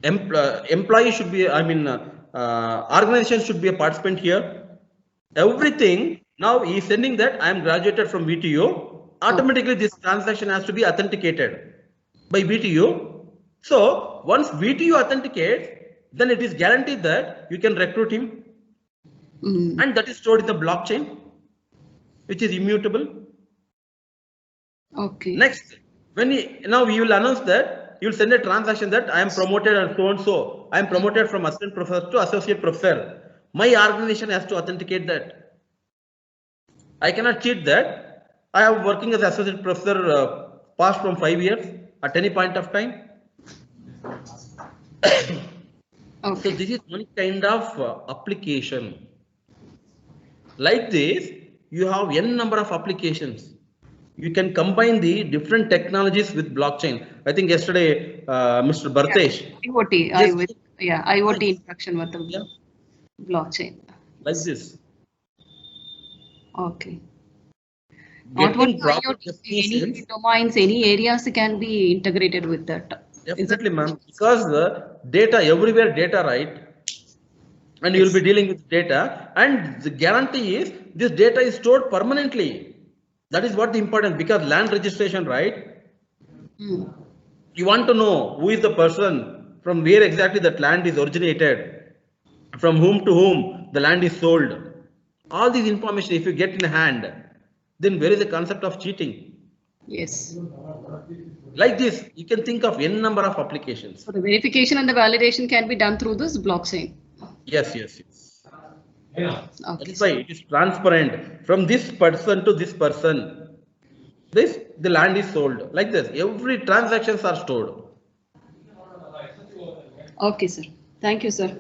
Employee should be, organization should be a participant here. Everything, now he is sending that I am graduated from VTU. Automatically, this transaction has to be authenticated by VTU. So once VTU authenticates, then it is guaranteed that you can recruit him, and that is stored in the blockchain, which is immutable. Okay. Next, now you will announce that you will send a transaction that I am promoted as so and so. I am promoted from assistant professor to associate professor. My organization has to authenticate that. I cannot cheat that. I am working as associate professor past from 5 years at any point of time. Okay. So this is one kind of application. Like this, you have n number of applications. You can combine the different technologies with blockchain. I think yesterday, Mr. Bartesh. IoT, IoT interaction with the blockchain. Like this. Okay. Not only IoT, any domains, any areas can be integrated with that. Definitely, ma'am. Because the data, everywhere data, right? And you will be dealing with data, and the guarantee is this data is stored permanently. That is what the important, because land registration, right? You want to know who is the person, from where exactly that land is originated, from whom to whom the land is sold. All these information, if you get in hand, then where is the concept of cheating? Yes. Like this, you can think of n number of applications. So the verification and the validation can be done through this blockchain. Yes. Okay. That's why it is transparent from this person to this person. The land is sold. Like this, every transactions are stored. Okay, sir. Thank you, sir.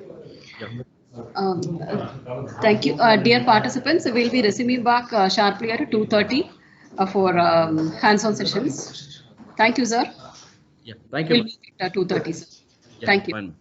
Thank you, dear participants. We will be resuming back sharply at 2:30 for hands-on sessions. Thank you, sir. Yeah, thank you. We'll meet at 2:30, sir. Thank you. Fine.